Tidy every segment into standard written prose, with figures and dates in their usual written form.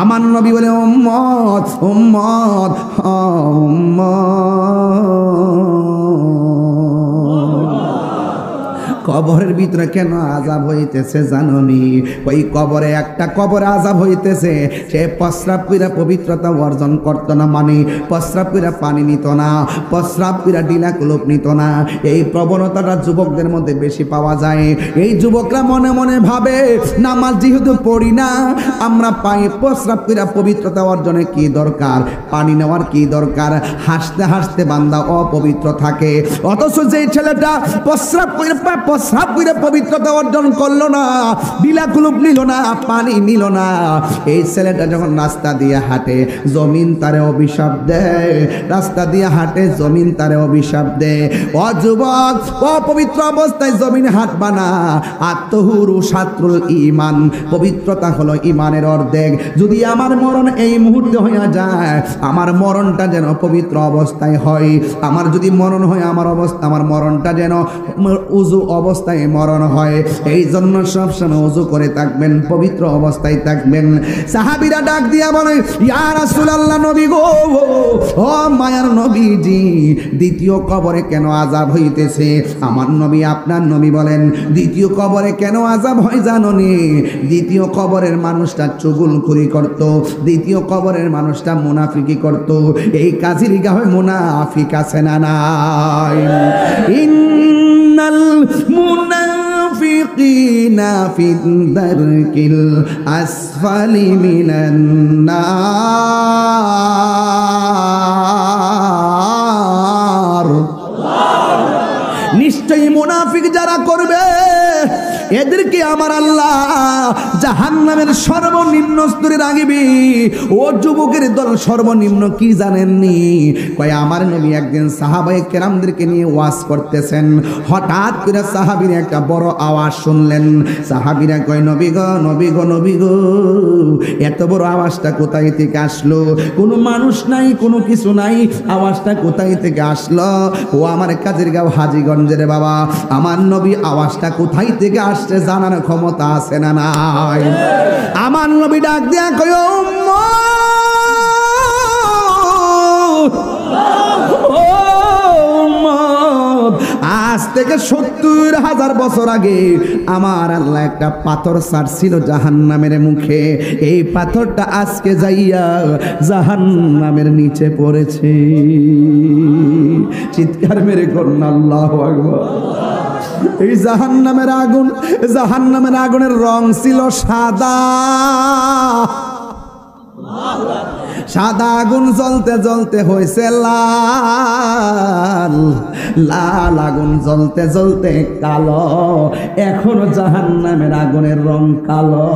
আমার নবী বলে উম্মত উম্মত কবরের ভিতরে কেন আযাব হইতেছে জানোনি? ওই কবরে একটা কবরে আযাব হইতেছে, সে প্রস্রাব কইরা পবিত্রতা অর্জন করতো না, মানে প্রস্রাব কইরা পানি নিত না, প্রস্রাব কইরা ডিলা কুলুপ নিত না। এই প্রবণতাটা যুবকদের মধ্যে বেশি পাওয়া যায়। এই যুবকরা মনে মনে ভাবে নামাজ যেহেতু পড়ি না, আমরা পাই প্রস্রাব কইরা পবিত্রতা অর্জনে কি দরকার, পানি নেওয়ার কি দরকার? হাসতে হাসতে বান্দা অপবিত্র থাকে। অথচ যে ছেলেটা প্রস্রাব কইরা পবিত্রতা অর্জন করলো না, ডিলা কুলুপ নিল না, পানি নিল না, এই ছেলেটা যখন রাস্তা দিয়ে হাঁটে জমিন তারে অভিশাপ দেয়, রাস্তা দিয়ে হাঁটে জমিন তারে অভিশাপ দেয়। ও যুবক, অপবিত্র অবস্থায় জমিন হাঁটবা না। আত্মহুরু শাত্রুল ঈমান, পবিত্রতা হলো ঈমানের অর্ধেক। যদি আমার মরণ এই মুহূর্তে হইয়া যায়, আমার মরণটা যেন পবিত্র অবস্থায় হয়। আমার যদি মরণ হয়, আমার মরণটা যেন উযু অবস্থায় মরণ হয়। এই জন্য সবসময় উযু করে থাকবেন, পবিত্র অবস্থায় থাকবেন। সাহাবীরা ডাক দিয়া বলে, ইয়া রাসূলুল্লাহ, নবী গো, ও মায়ার নবীজি, দ্বিতীয় কবরে কেন আযাব হইতেছে? আমার নবী, আপনার নবী বলেন, দ্বিতীয় কবরে কেন আযাব হয় জানোনি? দ্বিতীয় কবরের মানুষটা চুগলখুরি করত, দ্বিতীয় কবরের মানুষটা মুনাফিকি করত। এই কাজের গায়ে মুনাফিক আছে না নাই? ইন্নাল মুনাফিকিনা ফিদ দারকিল আসফালি মিনান নার। নিশ্চয়ই মুনাফিক যারা করবে, এদেরকে আমার আল্লাহ জাহান্নামের সর্বনিম্ন স্তরে রাখবে। ও যুবকের দল, সর্বনিম্ন কি জানেননি? কয় আমার নবী একদিন সাহাবায়ে কেরামদেরকে নিয়ে ওয়াজ করতেছেন, হঠাৎ করে সাহাবীর একটা বড় আওয়াজ শুনলেন। সাহাবীরা কয়, নবী গো, নবী গো, নবী গো, এত বড় আওয়াজটা কোথায় থেকে আসলো? কোনো মানুষ নাই, কোনো কিছু নাই, আওয়াজটা কোথায় থেকে আসলো? ও আমার কাজের গাঁও হাজীগঞ্জের বাবা, আমার নবী আওয়াজটা কোথায় থেকে আসছে জানার ক্ষমতা আছে না নাই? আমার নবী ডাক দিয়া কয়, আজ থেকে ৭০,০০০ বছর আগে আমার আল্লাহ একটা পাথর ছাড়ছিল জাহান্নামের মুখে। এই পাথরটা আজকে যাইয়া জাহান্নামের নিচে পড়েছে। চিৎকার মেরে করুন আল্লাহু আকবার। এই জাহান্নামের আগুন, জাহান্নামের আগুনের রং ছিল সাদা। সাদা আগুন জ্বলতে জ্বলতে হয়েছে লাল, লাল আগুন জ্বলতে জ্বলতে কালো। এখনো জাহান্নামের আগুনের রং কালো।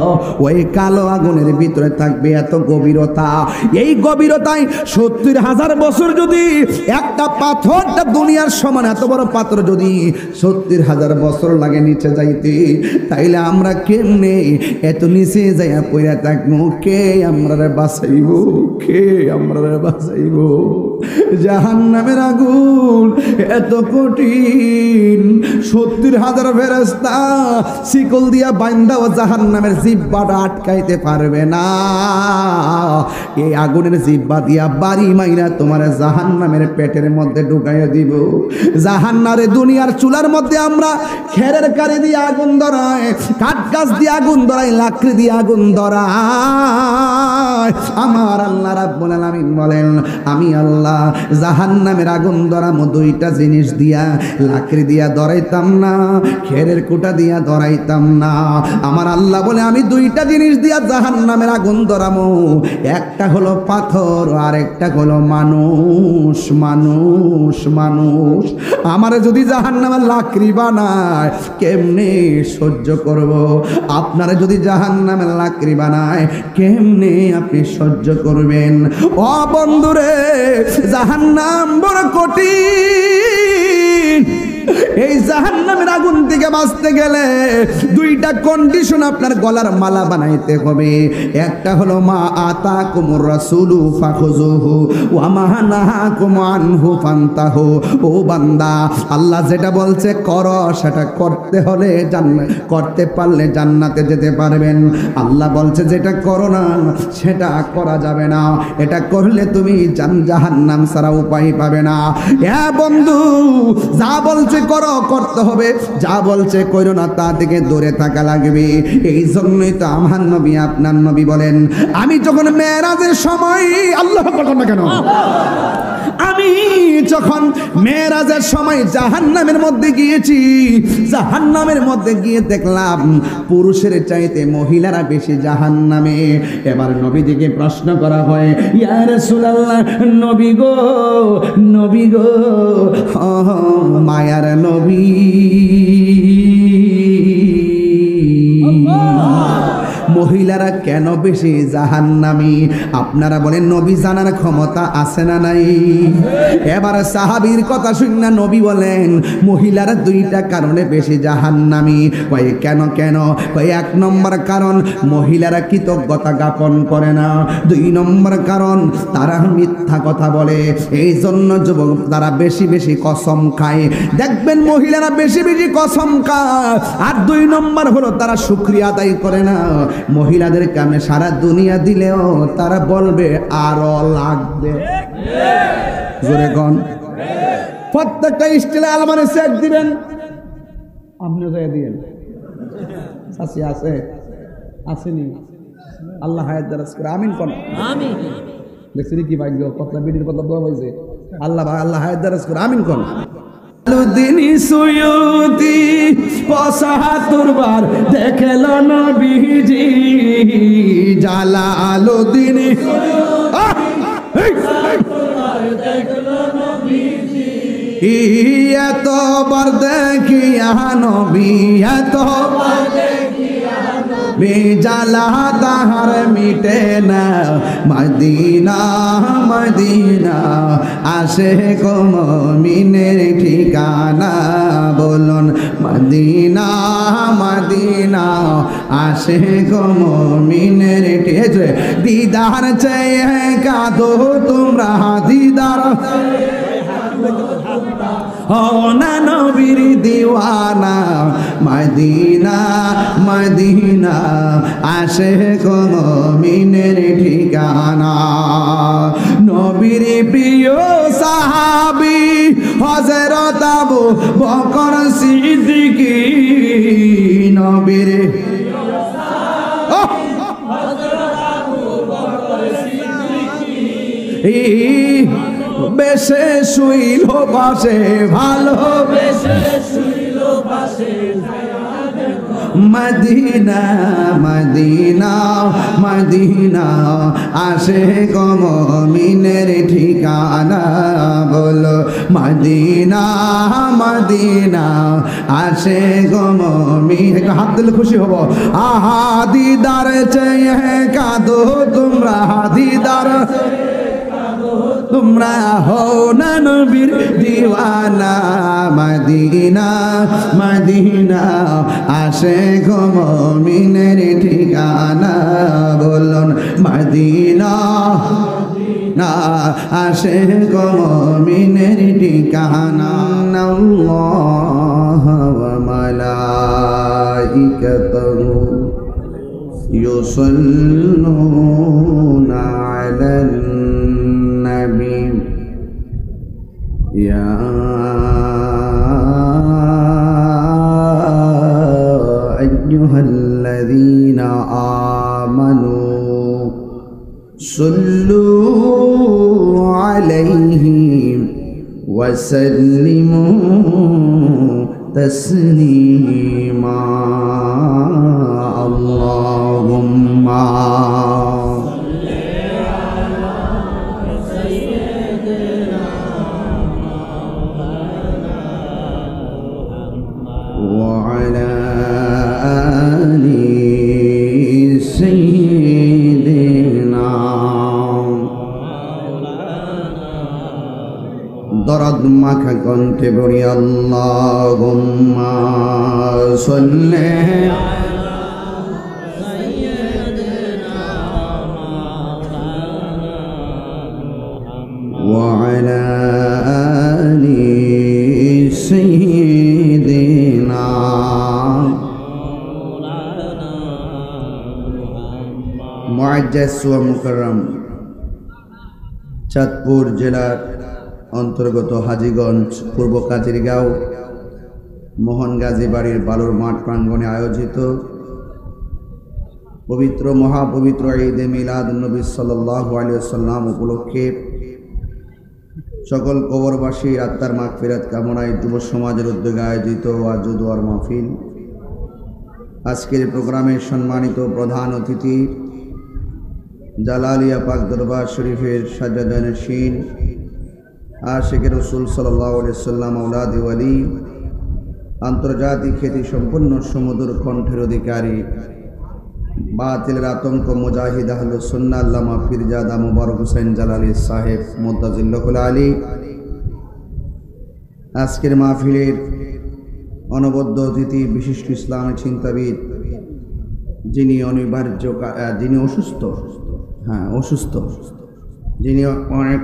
ওই কালো আগুনের ভিতরে থাকবে এত গভীরতা। এই গভীরতায় ৭০,০০০ বছর যদি একটা পাথরটা দুনিয়ার সমান এত বড় পাথর যদি ৭০,০০০ বছর লাগে নিচে যাইতে, তাইলে আমরা কেমনে এত নিচে যাইয়া পইরা থাকবো? কে আমরা বাঁচাইব? কে আমরা বাঁচাইব? জাহান্নামের আগুন এত কঠিন, ৭০,০০০ ফেরেশতা শিকল দিয়া বাইন্দাও জাহান্নামের জিহ্বাটা আটকাইতে পারবে না। এই আগুনের জিহ্বা দিয়া বাড়ি মাইরা তোমার জাহান্নামের পেটের মধ্যে ঢুকাইয়া দিব। জাহান্নারে দুনিয়ার চুলার মধ্যে আমরা খেরের কারি দিয়ে আগুন ধরাই, কাঠ গাছ দিয়ে আগুন ধরাই, লাকড়ি দিয়ে আগুন ধরাই। আমার আল্লাহ রাব্বুল আলামিন বলেন, আমি আল্লাহ জাহান্নামের আগুন ধরামো দুইটা জিনিস দিয়া, লাকড়ি দিয়া ধরাইতাম না, খেরের কুটা দিয়া ধরাইতাম না। আমার আল্লাহ বলে, আমি দুইটা জিনিস দিয়া জাহান্নামের আগুন ধরামো, একটা হলো পাথর আর একটা হলো মানুষ। মানুষ মানুষ আমার যদি জাহান্নামের লাকড়ি বানায় কেমনে সহ্য করব? আপনারা যদি জাহান্নামের লাকড়ি বানায় কেমনে আপনি সহ্য করবেন? ও বন্ধুরে, জাহান্নাম বড় কঠিন। এই জাহান্নামের আগুন থেকে বাঁচতে গেলে দুইটা কন্ডিশন আপনার গলার মালা বানাইতে হবে। একটা হলো মা আতাকুমুর রাসূলু ফাখুযুহু ওয়া মা নাহাকুম আনহু ফান্তাহু। ও বান্দা, আল্লাহ যেটা বলছে করো সেটা করতে হলে করতে পারলে জান্নাতে যেতে পারবেন। আল্লাহ বলছে যেটা করো না সেটা করা যাবে না, এটা করলে তুমি জাহান্নাম ছাড়া উপায় পাবে না। হ্যাঁ বন্ধু, যা বলছে করো করতে হবে, যা বলছে করো না তা থেকে দূরে থাকা লাগবে। এই জন্যই তো আমার নবী আপনার নবী বলেন, আমি যখন মেরাজের সময় আল্লাহ বলেন না কেন, আমি যখন মেরাজের সময় জাহান্নামের মধ্যে গিয়েছি, জাহান্নামের মধ্যে গিয়ে দেখলাম পুরুষের চাইতে মহিলারা বেশি জাহান্নামে। এবার নবীজিকে প্রশ্ন করা হয়, ইয়া রাসূলুল্লাহ, নবী গো নবী গো, মায়ার নবী, মহিলারা কেন বেশি জাহান্নামী? আপনারা বলেন নবী জানার ক্ষমতা আছে না নাই? এবার সাহাবীর কথা শুনে নবী বলেন মহিলারা দুইটা কারণে বেশি জাহান্নামী। কয় কেন কেন? কয় এক নম্বর কারণ মহিলারা কৃতজ্ঞতা জ্ঞাপন করে না, দুই নম্বর কারণ তারা মিথ্যা কথা বলে, এই জন্য যুবক তারা বেশি বেশি কসম খায়। দেখবেন মহিলারা বেশি বেশি কসম খায়। আর দুই নম্বর হলো তারা শুকরিয়া আদায় করে না। মহিলাদের কামে সারা দুনিয়া দিলেও তারা বলবে আরো লাগবে। জোরে কোন? প্রত্যেকটা স্টিলে আলমারি সেট দিবেন, আপনি যাই দিবেন। সাসি আছে আসেনি? আল্লাহ হায়াত দারাজ করে আমিন কোন? আমিন। দেখছেন কি ভাগ্য, কতলা বিডির কতলা দোয়া হয়েছে। আল্লাহ আল্লাহ হায়াত দারাজ করে আমিন কোন? দিনী সুয়ুতি ৭৫ বার দেখল নবীজি, জালালুদ্দিন এতবার দেখিয়া নবী, এতবার বেজালা তাহার মিটে না, মদিনা মদিনা আসে কো মুমিনের ঠিকানা। বলুন মদিনা মদিনা আসে কো মুমিনের ঠিকানা। দিদার চেয়ে কাঁদো তোমরা, দিদার হও না নবীর দিওয়ানা, মদিনা মদিনা আসে কো মুমিনের ঠিকানা। নবীর প্রিয় সাহাবী হযরত আবু বকর সিদ্দিকী, নবীর বেশে শুইল পাশে, ভালোবেসে শুইল পাশে, মদিনা মদিনা মদিনা আসে কো মুমিনের ঠিকানা। বলো মদিনা মদিনা আসে কো মুমিন। হাত দিলে খুশি হব। আহা দিদার চেয়ে কাঁদো তোমরা, দিদার তোমরা হও না নবীর দিওয়ানা, মদিনা মদিনা আসে গো মুমিনের ঠিকানা। বলুন মদিনা না আসে গো মুমিনের ঠিকানা। আল্লাহ ওয়া মালাইকাতুহু ইউসাল্লুনা আলান নবী, ইয়া আইয়ুহাল্লাযীনা আমানু সাল্লু আলাইহি ওয়া সাল্লিমু তাসলিমা। আল্লাহুম্মা দরদ মাখা কণ্ঠে বলি আল্লাহুম্মা সাল্লি ওয়া আলা আলি সাইয়্যিদিনা মুআজ্জাজ ওয়া মুকাররম চাঁদপুর জেলার অন্তর্গত হাজীগঞ্জ পূর্ব কাজিরগাঁও মোহন গাজী বাড়ির বালুর মাঠ প্রাঙ্গণে আয়োজিত পবিত্র মহাপবিত্র ঈদে মিলাদুন্নবী সাল্লাল্লাহু আলাইহি ওয়াসাল্লাম উপলক্ষে সকল কবরবাসী আত্মার মাগফিরাত কামনায় যুব সমাজের উদ্যোগে আয়োজিত ওয়াজ ও দোয়ার মাহফিল। আজকের প্রোগ্রামের সম্মানিত প্রধান অতিথি জালালিয়া পাক দরবার শরীফের সাজ্জাদানশীন আশিকে রাসূল সাল্লাল্লাহু আলাইহি ওয়াসাল্লাম আওলাদ ওয়ালি আন্তর্জাতিক খ্যাতি সম্পন্ন সুমধুর কণ্ঠের অধিকারী বাতিলের আতঙ্ক মুজাহিদ আহলুস সুন্নাহ আল্লামা পীরজাদা মুবারক হোসেন জালালী সাহেব মুদ্দাজিল্লাহুল আলী আজকের মাহফিলের অনবদ্য অতিথি বিশিষ্ট ইসলামী চিন্তাবিদ যিনি যিনি অনেক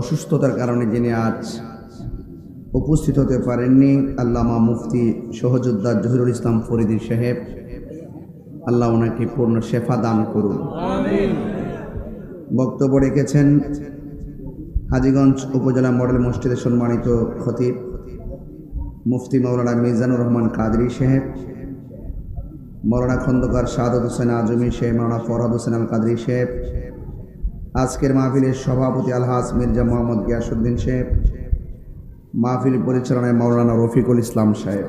অসুস্থতার কারণে যিনি আজ উপস্থিত হতে পারেননি, আল্লামা মুফতি সহযোদ্ধা জহিরুল ইসলাম ফরিদী সাহেব, আল্লাহ ওনাকে পূর্ণ শেফা দান করুন। বক্তব্য রেখেছেন হাজীগঞ্জ উপজেলা মডেল মসজিদের সম্মানিত খতিব মুফতি মাওলানা মিজানুর রহমান কাদরী সাহেব, মাওলানা খন্দকার শাহাদত হোসেন আজমি সাহেব, মাওলানা ফরহাদ হোসেন আল কাদরী সাহেব, আজকের মাহফিলের সভাপতি আলহাজ মির্জা মোহাম্মদ গিয়াসউদ্দিন সাহেব, মাহফিল পরিচালনায় মাওলানা রফিকুল ইসলাম সাহেব।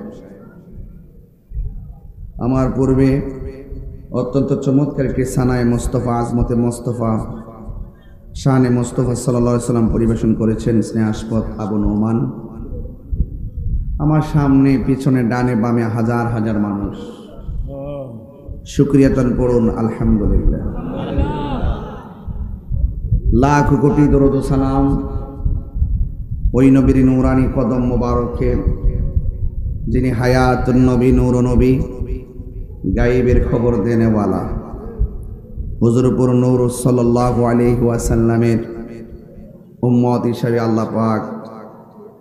আমার পূর্বে অত্যন্ত চমৎকার একটি সানায়ে মোস্তফা আজমতে মোস্তফা শানে মোস্তফা সাল্লাল্লাহু আলাইহি সাল্লাম পরিবেশন করেছেন স্নেহাস্পদ আবু নোমান। আমার সামনে পিছনে ডানে বামে হাজার হাজার মানুষ, শুকরিয়াতান পড়ুন আলহামদুলিল্লাহ। লাখ কোটি দরুদ ও সালাম ওই নবীর নূরানি কদম মোবারকে যিনি হায়াতুন নবী নূর নবী গায়েবের খবর দেনেওয়ালা হুজুরপুর নূর সাল্লাল্লাহু আলাইহি ওয়াসাল্লামের উম্মত হিসেবে আল্লাহ পাক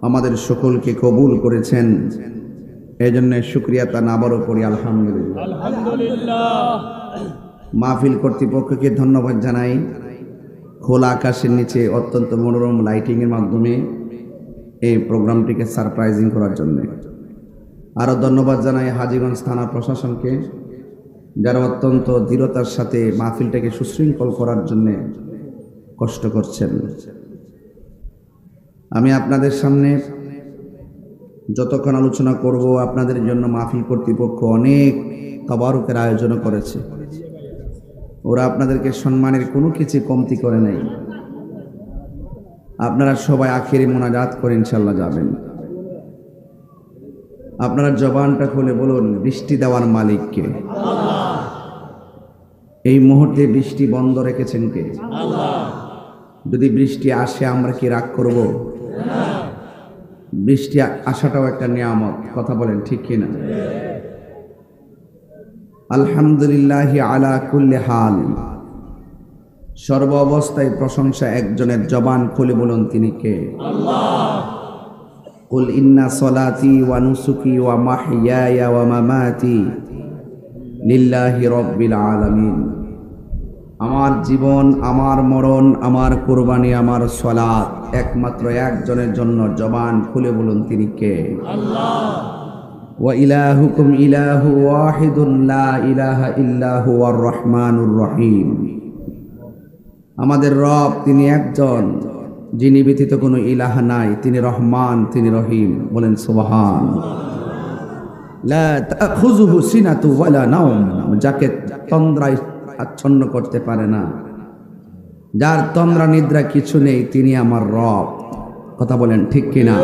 আমাদের সকলকে কবুল করেছেন, এজন্য শুকরিয়া তান আবারও করি আলহামদুলিল্লাহ। মাহফিল কর্তৃপক্ষকে ধন্যবাদ জানাই খোলা আকাশের নিচে অত্যন্ত মনোরম লাইটিংয়ের মাধ্যমে এই প্রোগ্রামটিকে সারপ্রাইজিং করার জন্য। আরও ধন্যবাদ জানাই হাজীগঞ্জ থানা প্রশাসনকে, যারা অত্যন্ত দৃঢ়তার সাথে মাহফিলটাকে সুশৃঙ্খল করার জন্য কষ্ট করছেন। আমি আপনাদের সামনে যতক্ষণ আলোচনা করব, আপনাদের জন্য মাহফিল কর্তৃপক্ষ অনেক তাবারুকের আয়োজন করেছে। ওরা আপনাদেরকে সম্মানের কোনো কিছু কমতি করে নাই। আপনারা সবাই আখিরি মোনাজাত করে ইনশাআল্লাহ যাবেন। আপনারা জবানটা খুলে বলুন, বৃষ্টি দেওয়ার মালিক কে? আল্লাহ। এই মুহূর্তে বৃষ্টি বন্ধ রেখেছেন কে? আল্লাহ। যদি বৃষ্টি আসে আমরা কি রাগ করব? না। বৃষ্টি আসাটাও একটা নিয়ামত, কথা বলেন ঠিক কিনা? আলহামদুলিল্লাহ আলা কুল্লি হাল, সর্ব অবস্থায় প্রশংসা একজনের, জবান খুলে বলুন তিনি কে? আল্লাহ। কুল ইন্না সলাতি ওয়া নুসুকি ওয়া মাহইয়ায়া ওয়া মামাতি লিল্লাহি রাব্বিল আলামিন। আমার জীবন, আমার মরণ, আমার কুরবানি, আমার সালাত একমাত্র একজনের জন্য, জবান খুলে বলুন তিনি কে? আল্লাহ। ওয়া ইলাহুকুম ইলাহু ওয়াহিদুন লা ইলাহা ইল্লা হুয়ার রহমানুর রহিম। আমাদের রব তিনি একজন, যিনি ব্যতীত কোনো ইলাহ নাই, তিনি রহমান, তিনি রহিম। বলেন সুবহান। লা তাখুযুহু সিনাতু ওয়ালা নাওম, যাকে তন্দ্রায় আচ্ছন্ন করতে পারে না, যার তন্দ্রা নিদ্রা কিছু নেই, তিনি আমার রব। কথা বলেন ঠিক কিনা?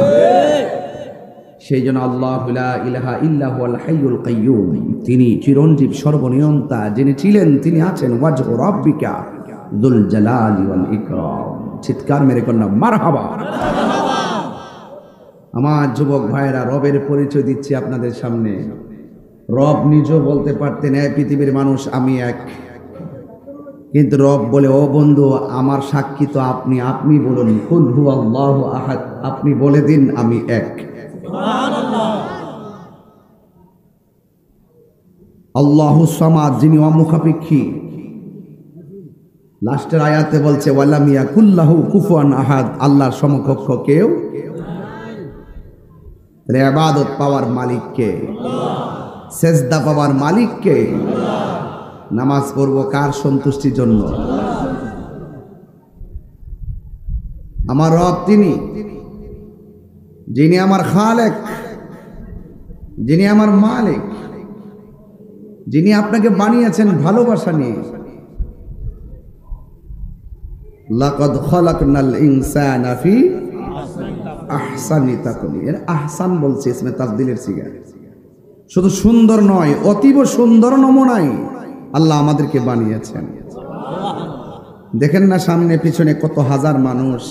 সেই জন্য আল্লাহু লা ইলাহা ইল্লা হুয়াল হাইয়ুল কাইয়্যুম, তিনি চিরঞ্জীব সর্বনিয়ন্তা, যিনি ছিলেন তিনি আছেন। ওয়াজহু রাব্বিকা যুল জালালি ওয়াল ইকরাম। চিৎকার মেরে কন্যা মারহাবা। আমার যুবক ভাইরা, রবের পরিচয় দিচ্ছি আপনাদের সামনে। রব নিজেও বলতে পারতেন, এই পৃথিবীর মানুষ আমি এক, কিন্তু রব বলে, ও বন্ধু আমার সাক্ষী তো আপনি, আপনি বলুন কুল হুয়াল্লাহু আহাদ, আপনি বলে দিন আমি এক। আল্লাহু সামাদ, যিনি অমুখাপেক্ষী। লাস্টের আয়াতে বলছে ওয়ালাম ইয়াকুল্লাহু কুফুয়ান আহাদ, আল্লাহর সমকক্ষ কেউ। ইবাদত পাওয়ার মালিক কে? সেজদা পাওয়ার মালিক কে? নামাজ পড়ব কার সন্তুষ্টির জন্য? আমার রব তিনি, যিনি আমার খালেক, যিনি আমার মালিক, যিনি আপনাকে বানিয়েছেন ভালোবাসা নিয়ে। লাকাদ খালাকনাল ইনসানা ফি আহসানি তাকওয়িম। আহসান বলছে ইসমে তাফদীলের সিগা। শুধু সুন্দর নয়, অতীব সুন্দর নমুনায় আল্লাহ আমাদেরকে বানিয়েছেন। দেখেন না সামনে পিছনে কত হাজার মানুষ,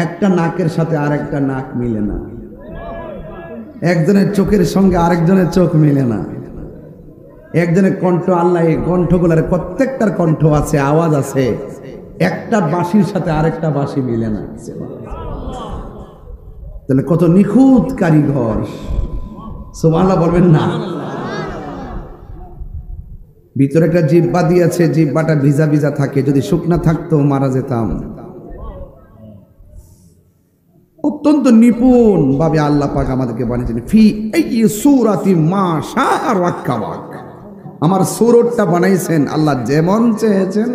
একটা নাকের সাথে আরেকটা নাক মিলে না, একজনের চোখের সঙ্গে আরেকজনের চোখ মিলে না, একজনের কণ্ঠ, আল্লাহ এই কণ্ঠগুলোর প্রত্যেকটার কণ্ঠ আছে, আওয়াজ আছে, একটা বাঁশির সাথে আরেকটা বাঁশি মিলে না। তাহলে কত নিখুঁত কারিগর, সুবহানাল্লাহ বলবেন না? ভিতরে একটা জিহ্বা দিয়েছে, জিহ্বাটা ভিজা ভিজা থাকে, যদি শুকনা থাকতো মারা যেতাম। অত্যন্ত নিপুণ ভাবে আল্লাহ পাক আমাদেরকে বানিয়েছেন। ফি আইয়ি সূরাতি মা শাআ রাক্কাবাক, আমার সুরতটা বানাইছেন আল্লাহ যেমন চেয়েছেন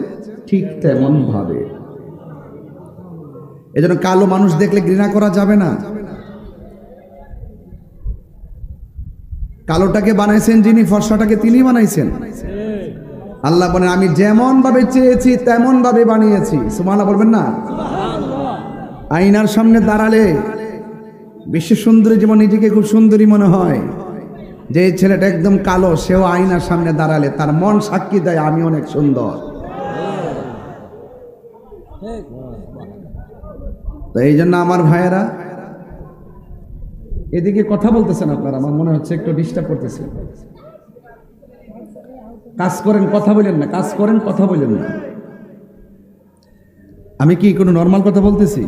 ঠিক তেমন ভাবে। এজন্য কালো মানুষ দেখলে ঘৃণা করা যাবে না। কালোটাকে বানাইছেন যিনি, ফর্সাটাকে তিনি বানাইছেন। আল্লাহ বলেন আমি যেমন ভাবে চেয়েছি তেমন ভাবে বানিয়েছি। সুবহানাল্লাহ বলবেন না? আয়নার সামনে দাঁড়ালে বিশ্ব সুন্দরী যেমন নিজেকে খুব সুন্দরী মনে হয়, যে ছেলেটা একদম কালো সেও আয়নার সামনে দাঁড়ালে তার মন সাক্ষী দেয় আমি অনেক সুন্দর। তো এই জন্য আমার ভাইয়েরা, এদিকে কথা বলতেছেন আপনারা, আমার মনে হচ্ছে একটু ডিস্টার্ব করতেছে। কাজ করেন, কথা বলেন না, কাজ করেন, কথা বলেন না। আমি কি কোনো নর্মাল কথা বলতেছি?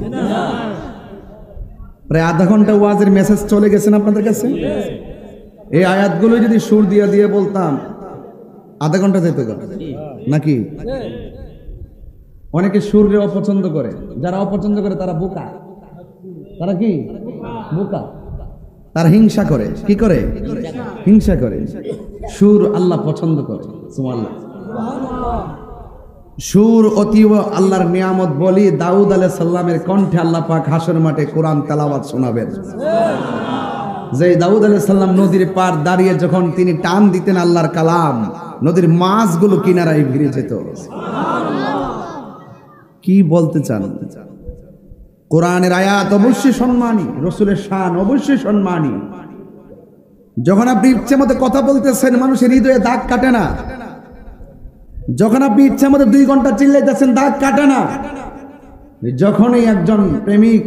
প্রায় আধা ঘন্টা ওয়াজের মেসেজ চলে গেছেন আপনাদের কাছে। এই আয়াতগুলো যদি সুর দিয়ে দিয়ে বলতাম আধা ঘন্টা যেত নাকি? অনেকে সুরে অপছন্দ করে, যারা অপছন্দ করে তারা বোকা। তারা কি বোকা? তারা হিংসা করে। কি করে? হিংসা করে। সুর আল্লাহ পছন্দ করে। সুবহানাল্লাহ। সুর অতীব আল্লাহর নিয়ামত। বলি দাউদ আলাইহিস সালামের কণ্ঠে আল্লাহ পাক হাসর মাঠে কোরআন তেলাওয়াত শোনাবেন। যে দাউদ আলাইহিস সালাম নদীর পার দাঁড়িয়ে যখন তিনি টান দিতেন আল্লাহর কালাম, নদীর মাছগুলো কিনারায় ভিড়ে যেত। কি বলতে চান? কোরআনের আয়াত অবশ্যই সম্মানী, রাসূলের শান অবশ্যই সম্মানী। যখন আপনি ইচ্ছে মতো কথা বলতেছেন মানুষের হৃদয়ে দাগ কাটে না। যখন আপনি ইচ্ছা মতো 2 ঘন্টা চিল্লাইতেছেন দাগ কাটে না। যখনই একজন প্রেমিক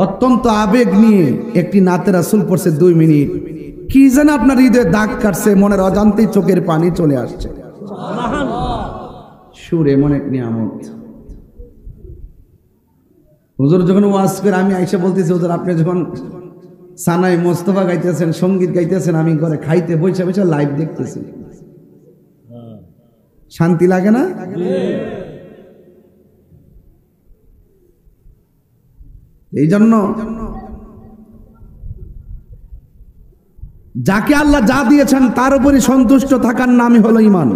অত্যন্ত আবেগ নিয়ে একটি নাতে রাসূল পড়ছে 2 মিনিট, কি যেন আপনার হৃদয়ে দাগ কাটছে, মনের অজান্তেই চোখের পানি চলে আসছে। সুর এমন এক নিয়ামত। হুজুর যখন ওয়াজ করে আমি আইসা বলতেছি, হুজুর আপনি যখন সানাই মোস্তফা গাইতেছেন, সঙ্গীত গাইতেছেন, আমি ঘরে খাইতে বসে বসে লাইভ দেখতেছি। শান্তি লাগে না? এই জন্য যাকে আল্লাহ যা দিয়েছেন তার উপরই সন্তুষ্ট থাকার নামই হলো ঈমান।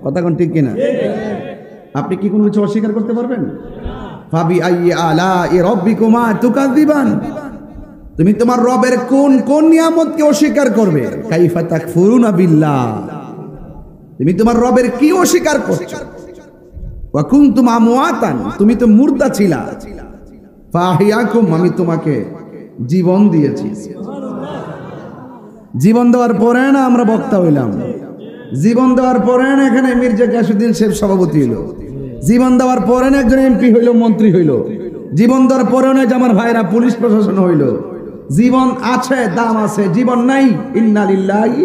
কথা কোন ঠিক কিনা? আপনি কি কোনো কিছু অস্বীকার করতে পারবেন? ফাবি আইয়ি আলাই রাব্বিকুমা তুকাযিবান, তুমি তোমার রবের কোন কোন নিয়ামতকে অস্বীকার করবে? কাইফা তাকফুরুনা বিল্লাহ, তুমি তোমার রবের কি অস্বীকার করছো? ওয়া কুনতুম আমওয়াতান, তুমি তো মুর্দা ছিলা। ফাহিয়াকুম, আমি তোমাকে জীবন দিয়েছি। জীবন দেওয়ার পরে না আমরা বক্তা হইলাম, জীবন দেওয়ার পরে না এখানে মির্জা গাসউদ্দিন সাহেব সভাপতি হলো। জীবন দেওয়ার পরে না একজন এমপি হইল, মন্ত্রী হইল। জীবন দেওয়ার পরে না যে আমার ভাইরা পুলিশ প্রশাসন হইল। জীবন আছে, দাম আছে, জীবন নাই ইন্না লিল্লাহি।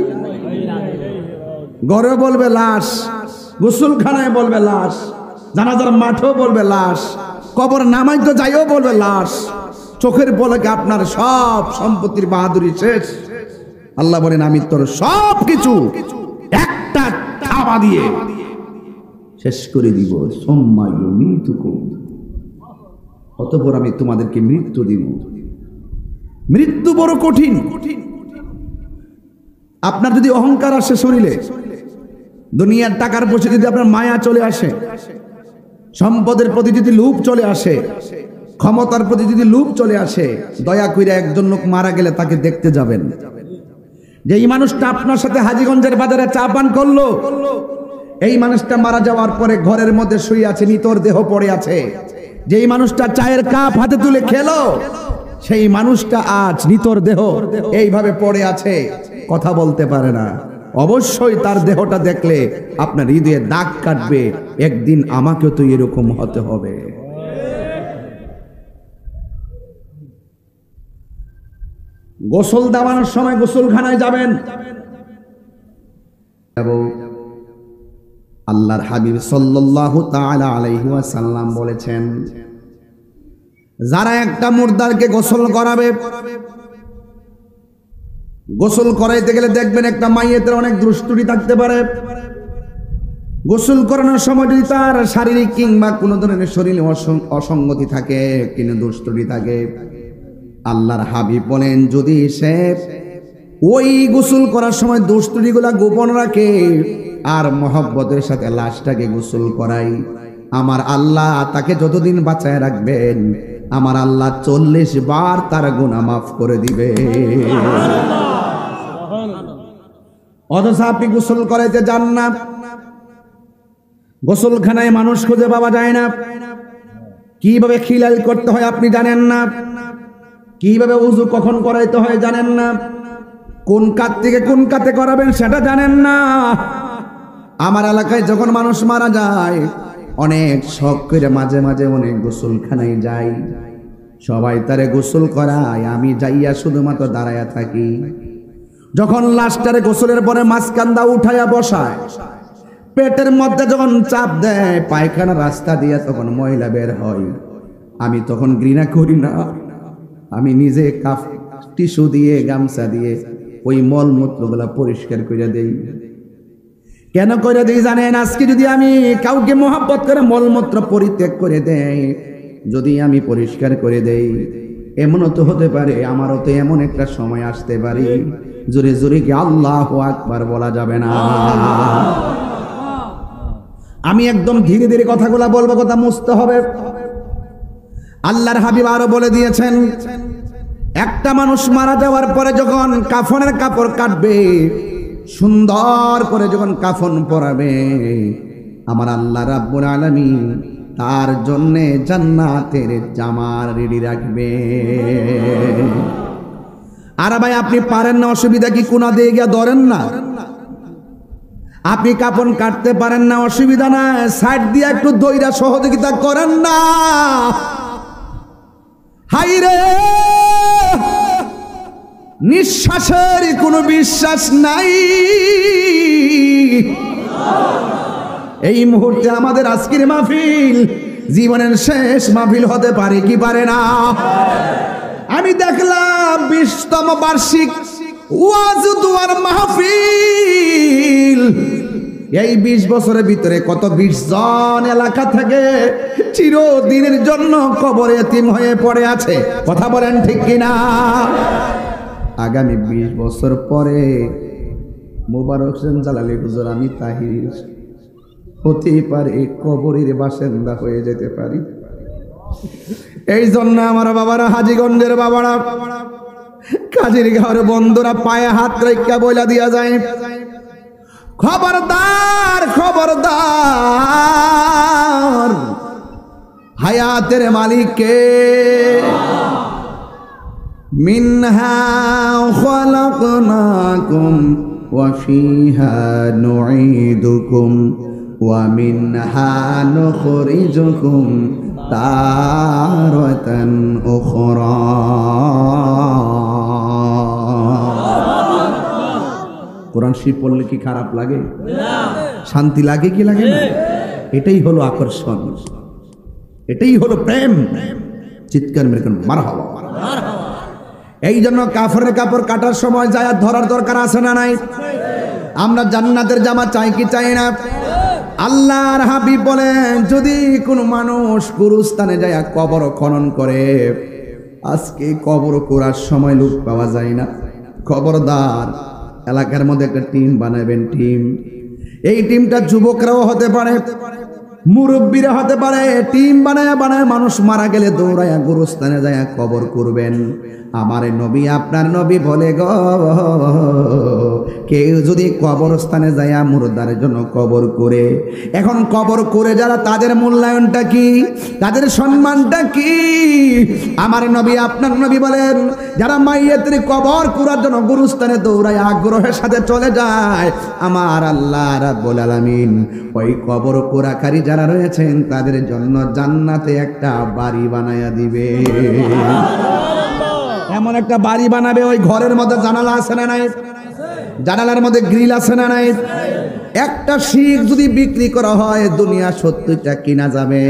ঘরে বলবে লাশ, গোসলখানায় বলবে লাশ, জানাজার মাঠেও বলবে লাশ, কবর নামাই তো যাইও বলবে লাশ। চোখের পলকে আপনার সব সম্পত্তির বাহাদুরি শেষ। আল্লাহ বলেন আমি তোর সব কিছু একটা থাবা দিয়ে শেষ করে দিব। সম্মায়ু মৃত্যুকুম, অতঃপর আমি তোমাদেরকে মৃত্যু দিব। মৃত্যু বড় কঠিন। আপনার যদি অহংকার আসে শরীরে, দুনিয়ার টাকার পয়সা যদি আপনার মায়া চলে আসে, সম্পদের প্রতি যদি লোভ চলে আসে, ক্ষমতার প্রতি যদি লোভ চলে আসে, দয়া করে একজন লোক মারা গেলে তাকে দেখতে যাবেন। যেই মানুষটা আপনার সাথে হাজীগঞ্জের বাজারে চা পান করলো, এই মানুষটা মারা যাওয়ার পরে ঘরের মধ্যে শুয়ে আছে, নিতর দেহ পড়ে আছে। যেই মানুষটা চায়ের কাপ হাতে তুলে খেলো, সেই মানুষটা আজ নিতর দেহ এইভাবে পড়ে আছে, কথা বলতে পারে না। অবশ্যই তার দেহটা দেখলে আপনার হৃদয়ে দাগ কাটবে, একদিন আমাকেও তো এরকম হতে হবে। গোসল দেওয়ানোর সময় গোসলখানায় যাবেন। আল্লাহর হাবিব সাল্লাল্লাহু তাআলা আলাইহি ওয়াসাল্লাম বলেছেন, যারা একটা মুর্দারকে গোসল করাবে, গোসল করাইতে গেলে দেখবেন একটা মাইয়েতের অনেক দুষ্টুটি থাকতে পারে। গোসল করানোর সময় যদি তার শারীরিক কিংবা কোনো ধরনের শরীরে অসঙ্গতি থাকে, কিংবা দুষ্টুটি থাকে, আল্লাহর হাবিব বলেন যদি সে ওই গোসল করার সময় দুষ্টুটিগুলা গোপন রাখে আর মহব্বতের সাথে লাশটাকে গোসল করাই, আমার আল্লাহ তাকে যতদিন বাঁচায় রাখবেন, আমার আল্লাহ 40 বার তার গুনাহ মাফ করে দিবে। অথচ আপনি গোসল করাইতে যান না, গোসলখানায় মানুষ খুঁজে পাওয়া যায় না, কিভাবে খিলাল করতে হয় আপনি জানেন না, কিভাবে ওযু কখন করাইতে হয় জানেন না, কোন কাত থেকে কোন কাতে করাবেন সেটা জানেন না। আমার এলাকায় যখন মানুষ মারা যায়, অনেক শখ করে মাঝে মাঝে অনেক গোসলখানায় যাই, সবাই তারে গোসল করায়, আমি যাইয়া শুধুমাত্র দাঁড়াইয়া থাকি। যখন লাশটারে গোসলের পরে মাঝখান্দা উঠাইয়া বসায়, পেটের মধ্যে যখন চাপ দেয়, পায়খানা রাস্তা দিয়ে তখন ময়লা বের হয়, আমি তখন ঘৃণা করি না, আমি নিজে কাফ টিস্যু দিয়ে গামছা দিয়ে ওই মলমূত্রগুলা পরিষ্কার করে দেই। কেন করে দেই জানেন? আজকে যদি আমি কাউকে মহব্বত করে মলমূত্র পরিত্যাগ করে দেই, যদি আমি পরিষ্কার করে দেই, এমনও তো হতে পারে আমারও তো এমন একটা সময় আসতে পারে জোরে জোরে কি আল্লাহু আকবার বলা যাবে না। আমি একদম ধীরে ধীরে কথাগুলা বলবো, কথা মুছতে হবে। আল্লাহর হাবিব আরো বলে দিয়েছেন, একটা মানুষ মারা যাওয়ার পরে যখন কাফনের কাপড় কাটবে, সুন্দর করে যখন কাফন পরাবে, আমার আল্লাহ রাব্বুল আলামিন তার জন্য জান্নাতের জামার রেডি রাখবে। আর ভাই আপনি পারেন না, অসুবিধা কি? কোনা দিয়ে গিয়া ধরেন না। আপনি কাপন কাটতে পারেন না, অসুবিধা না, সাইড দিয়ে একটু দইরা সহযোগিতা করেন না। হাইরে, নিঃশ্বাসের কোনো বিশ্বাস নাই। এই মুহূর্তে আমাদের আজকের মাহফিল জীবনের শেষ মাহফিল হতে পারে কি পারে না? আমি দেখলাম 20তম বার্ষিক ওয়াজ দুয়ার মাহফিল, এই 20 বছরের ভিতরে কত 20 জন এলাকা থেকে চিরদিনের জন্য কবরে এতিম হয়ে পড়ে আছে। কথা বলেন ঠিক কিনা? আগামী 20 বছর পরে মোবারক হোসেন জালালী হুজুর, আমি তাহির হতে পারে কবরের বাসিন্দা হয়ে যেতে পারি। এই জন্য আমার বাবারা, হাজীগঞ্জের বাবারা, কাজীর ঘর বন্ধুরা, পায়ে হাত রেখা বইলা দিয়া যায়, খবরদার খবরদার, হায়াতের মালিককে। মিনহা খালাকনাকুম ওয়া ফিহা নুঈদুকুম ওয়া মিনহা নুখরিজুকুম তারাতান উখরা। কোরআন শরীফ পড়লে কি খারাপ লাগে? শান্তি লাগে কি লাগে না? এটাই হলো আকর্ষণ, এটাই হলো প্রেম। চিৎকার মেরে মারহাবা। এই জন্য কাফেরের কাপড় কাটার সময় যায় ধরার দরকার আছে না নাই? আমরা জান্নাতের জামা চাই কি চাই না? আল্লাহর হাবিব বলেন, যদি কোনো মানুষ গুরুস্থানে যায় কবর খনন করে, আজকে কবর করার সময় লোক পাওয়া যায় না, খবরদার এলাকার মধ্যে একটা টিম বানাবেন। টিম, এই টিমটা যুবকরাও হতে পারে, মুরব্বীরা হতে পারে। টিম বানায় বানায় মানুষ মারা গেলে দৌড়ায়া গুরুস্থানে যায় কবর করবেন। আমার নবী আপনার নবী বলে গো, কেউ যদি কবরস্থানে যায় মুর্দার জন্য কবর করে, এখন কবর করে যারা, তাদের মূল্যায়নটা কি, তাদের সম্মানটা কি? আমার নবী আপনার নবী বলেন, যারা মাইয়াতের কবর করার জন্য গুরুস্থানে দৌড়ায় আগ্রহের সাথে চলে যায়, আমার আল্লাহ রাব্বুল আলামিন ওই কবর কোরাকারী যারা রয়েছেন তাদের জন্য জান্নাতে একটা বাড়ি বানায়া দিবে। এমন একটা বাড়ি বানাবে, ওই ঘরের মধ্যে জানালা আছে না নাই? জানালার মধ্যে গ্রিল আছে না নাই? একটা শিখ যদি বিক্রি করা হয় দুনিয়া 70টা কিনা যাবে।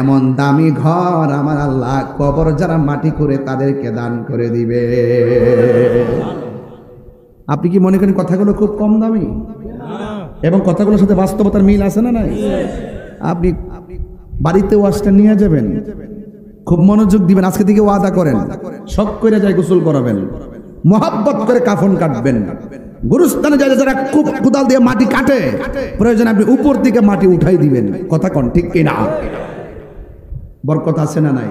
এমন দামি ঘর আমার আল্লাহ কবর যারা মাটি করে তাদেরকে দান করে দিবে। আপনি কি মনে করেন কথাগুলো খুব কম দামি? এবং কথাগুলোর সাথে বাস্তবতার মিল আছে না নাই? আপনি বাড়িতে ওয়াজটা নিয়ে যাবেন, খুব মনোযোগ দিবেন, আজকে থেকে ওয়াদা করেন, শখ করে যায় গোসল করাবেন, মোহাব্বত করে কাফন কাটবেন। গুরুস্থানে যায় যারা খুব কোদাল দিয়ে মাটি কাটে, প্রয়োজন আপনি উপর থেকে মাটি উঠাই দিবেন। কথা কন ঠিক কিনা? বরকত আছে না নাই?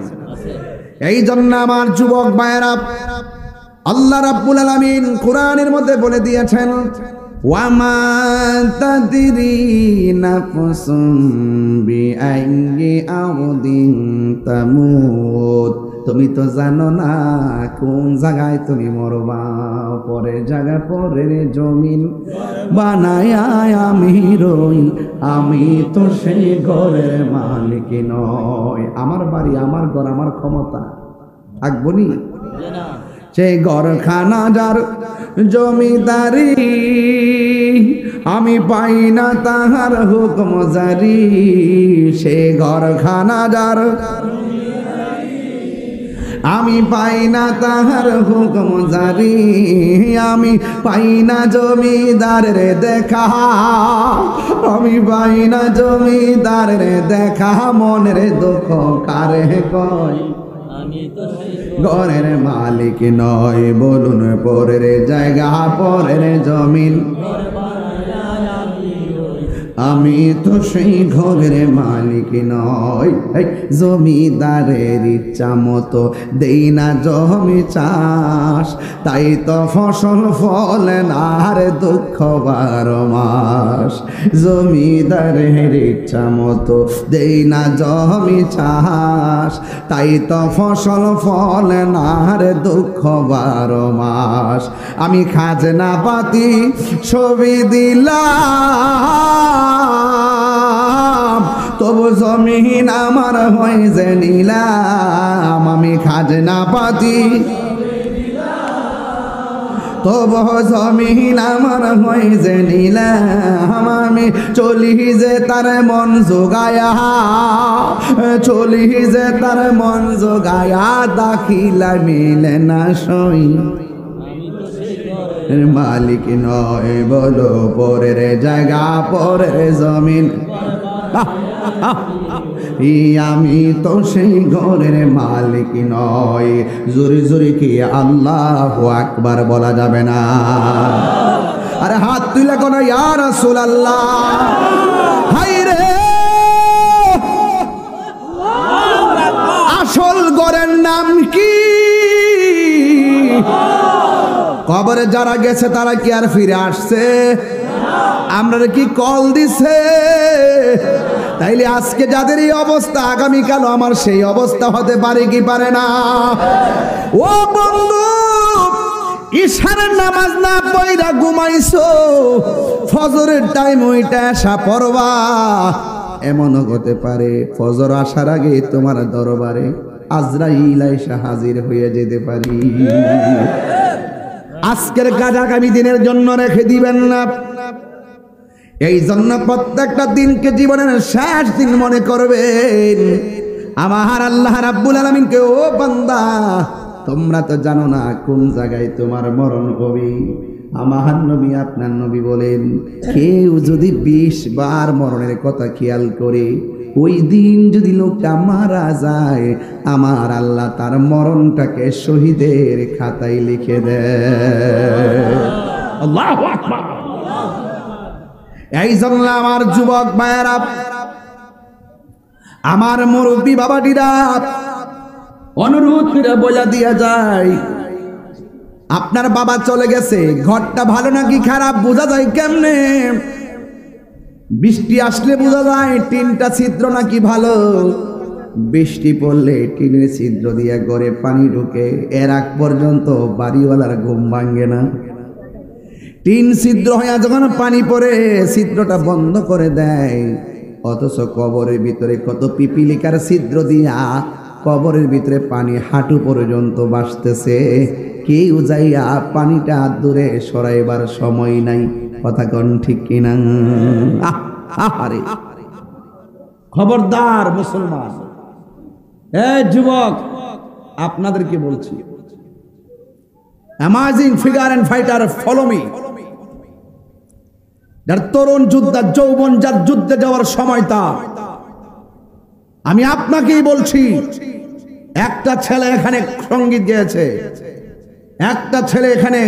এই জন্য আমার যুবক ভাইয়েরা, আল্লাহ রাব্বুল আলামিন কোরআনের মধ্যে বলে দিয়েছেন, ওয়ামা তাদরি নাফসুম বিআইয়ি আরদিন তামুত। তুমি তো জানো না কোন জায়গায় তুমি মরবা। পরের জায়গা পরের জমিন বানায় আমি রই, আমি তো সেই ঘরের মালিক নয়। আমার বাড়ি, আমার ঘর, আমার ক্ষমতা থাকবো নি? সেই ঘরখানা যার জমিদারি, আমি পাই না তাহার হুকুম জারি। সে ঘরখানা যার আমি পাই না তাহার হুকুম জারি। আমি পাই না জমিদারের দেখা, আমি পাই না জমিদারের দেখা। মনের দুঃখ কারে কয়, ঘরের মালিক নয়। বলুন পরের জায়গা পরের জমিন, আমি তো সেই ঘরের মালিক নয়। জমিদারের ইচ্ছা মতো দেই না জমি চাষ, তাই তো ফসল ফলে না রে দুঃখ 12 মাস। জমিদারের ইচ্ছা মতো দেই না জমি চাষ, তাই তো ফসল ফলে না রে দুঃখ 12 মাস। আমি খাজনা পাতি ছবি দিলাম, তবু জমিন আমার হয় যে নিলাম। আমি খাজনা পাতি তবু জমিন আমার হয় যে নিলাম। আমি চলি যে তার মন জোগায়া, চলি যে তার মন জোগায়া। দাখিলা মিলে না সই, মালিক নয়। বলো পরের জায়গা পরের জমিন, আমি তো সেই ঘরের মালিক নয়। জোরে জোরে কি আল্লাহু আকবার বলা যাবে না? আরে হাত তুলে কোন ইয়া রাসূলুল্লাহ। হাই রে, আসল ঘরের নাম কি? কবরে যারা গেছে তারা কি আর ফিরে আসছে? আমরা কি কল দিছে? তাইলে আজকে যাদের এই অবস্থা, আগামীকাল আমার সেই অবস্থা হতে পারে কি পারে না? ও বন্ধু, ইশারের নামাজ না পড়া ঘুমাইছো, ফজরের টাইম ওইটা আসা পড়বা। এমনও হতে পারে ফজর আসার আগে তোমার দরবারে আজরাইল আইসা হাজির হয়ে যেতে পারি। আজকের কাজ আগামী দিনের জন্য রেখে দিবেন না। এই জন্য প্রত্যেকটা দিনকে জীবনের শেষ দিন মনে করবেন। আমার আল্লাহ রাব্বুল আলামিনকে, ও বান্দা তোমরা তো জানো না কোন জায়গায় তোমার মরণ হবে। আমার নবী আপনার নবী বলেন, কেউ যদি 20 বার মরণের কথা খেয়াল করে ওই দিন যদি লোকটা মারা যায়, আমার আল্লাহ তার মরণটাকে শহীদের খাতায় লিখে দেয়। আল্লাহু আকবার। এই জন্য আমার যুবক ভাইয়েরা, আমার মুরব্বী বাবাটিরা, অনুরোধ করে বলে দিয়া যায়, আপনার বাবা চলে গেছে, ঘরটা ভালো নাকি খারাপ বোঝা যায় কেমনে? বৃষ্টি আসলে বোঝা যায় টিনটা ছিদ্র নাকি ভালো। বৃষ্টি পড়লে টিনের ছিদ্র দিয়ে ঘরে পানি ঢুকে, এর আগ পর্যন্ত বাড়িওয়ালার ঘুম ভাঙে না। টিন ছিদ্র হয়ে যখন পানি পড়ে ছিদ্রটা বন্ধ করে দেয়, অথচ কবরের ভিতরে কত পিপিলিকার ছিদ্র দিয়া কবরের ভিতরে পানি হাঁটু পর্যন্ত ভাসতেছে। কেউ যাইয়া পানিটা দূরে সরাইবার সময় নাই। কথা কোন ঠিক কিনা? আরে খবরদার মুসলমান, এই যুবক আপনাদেরকে বলছি, amazing figure and fighter, follow me. যার তরুণ যোদ্ধা, যৌবন যার যুদ্ধে যাওয়ার সময় তা, আমি আপনাকেই বলছি, একটা ছেলে এখানে সঙ্গীত গেয়েছে, একটা ছেলে এখানে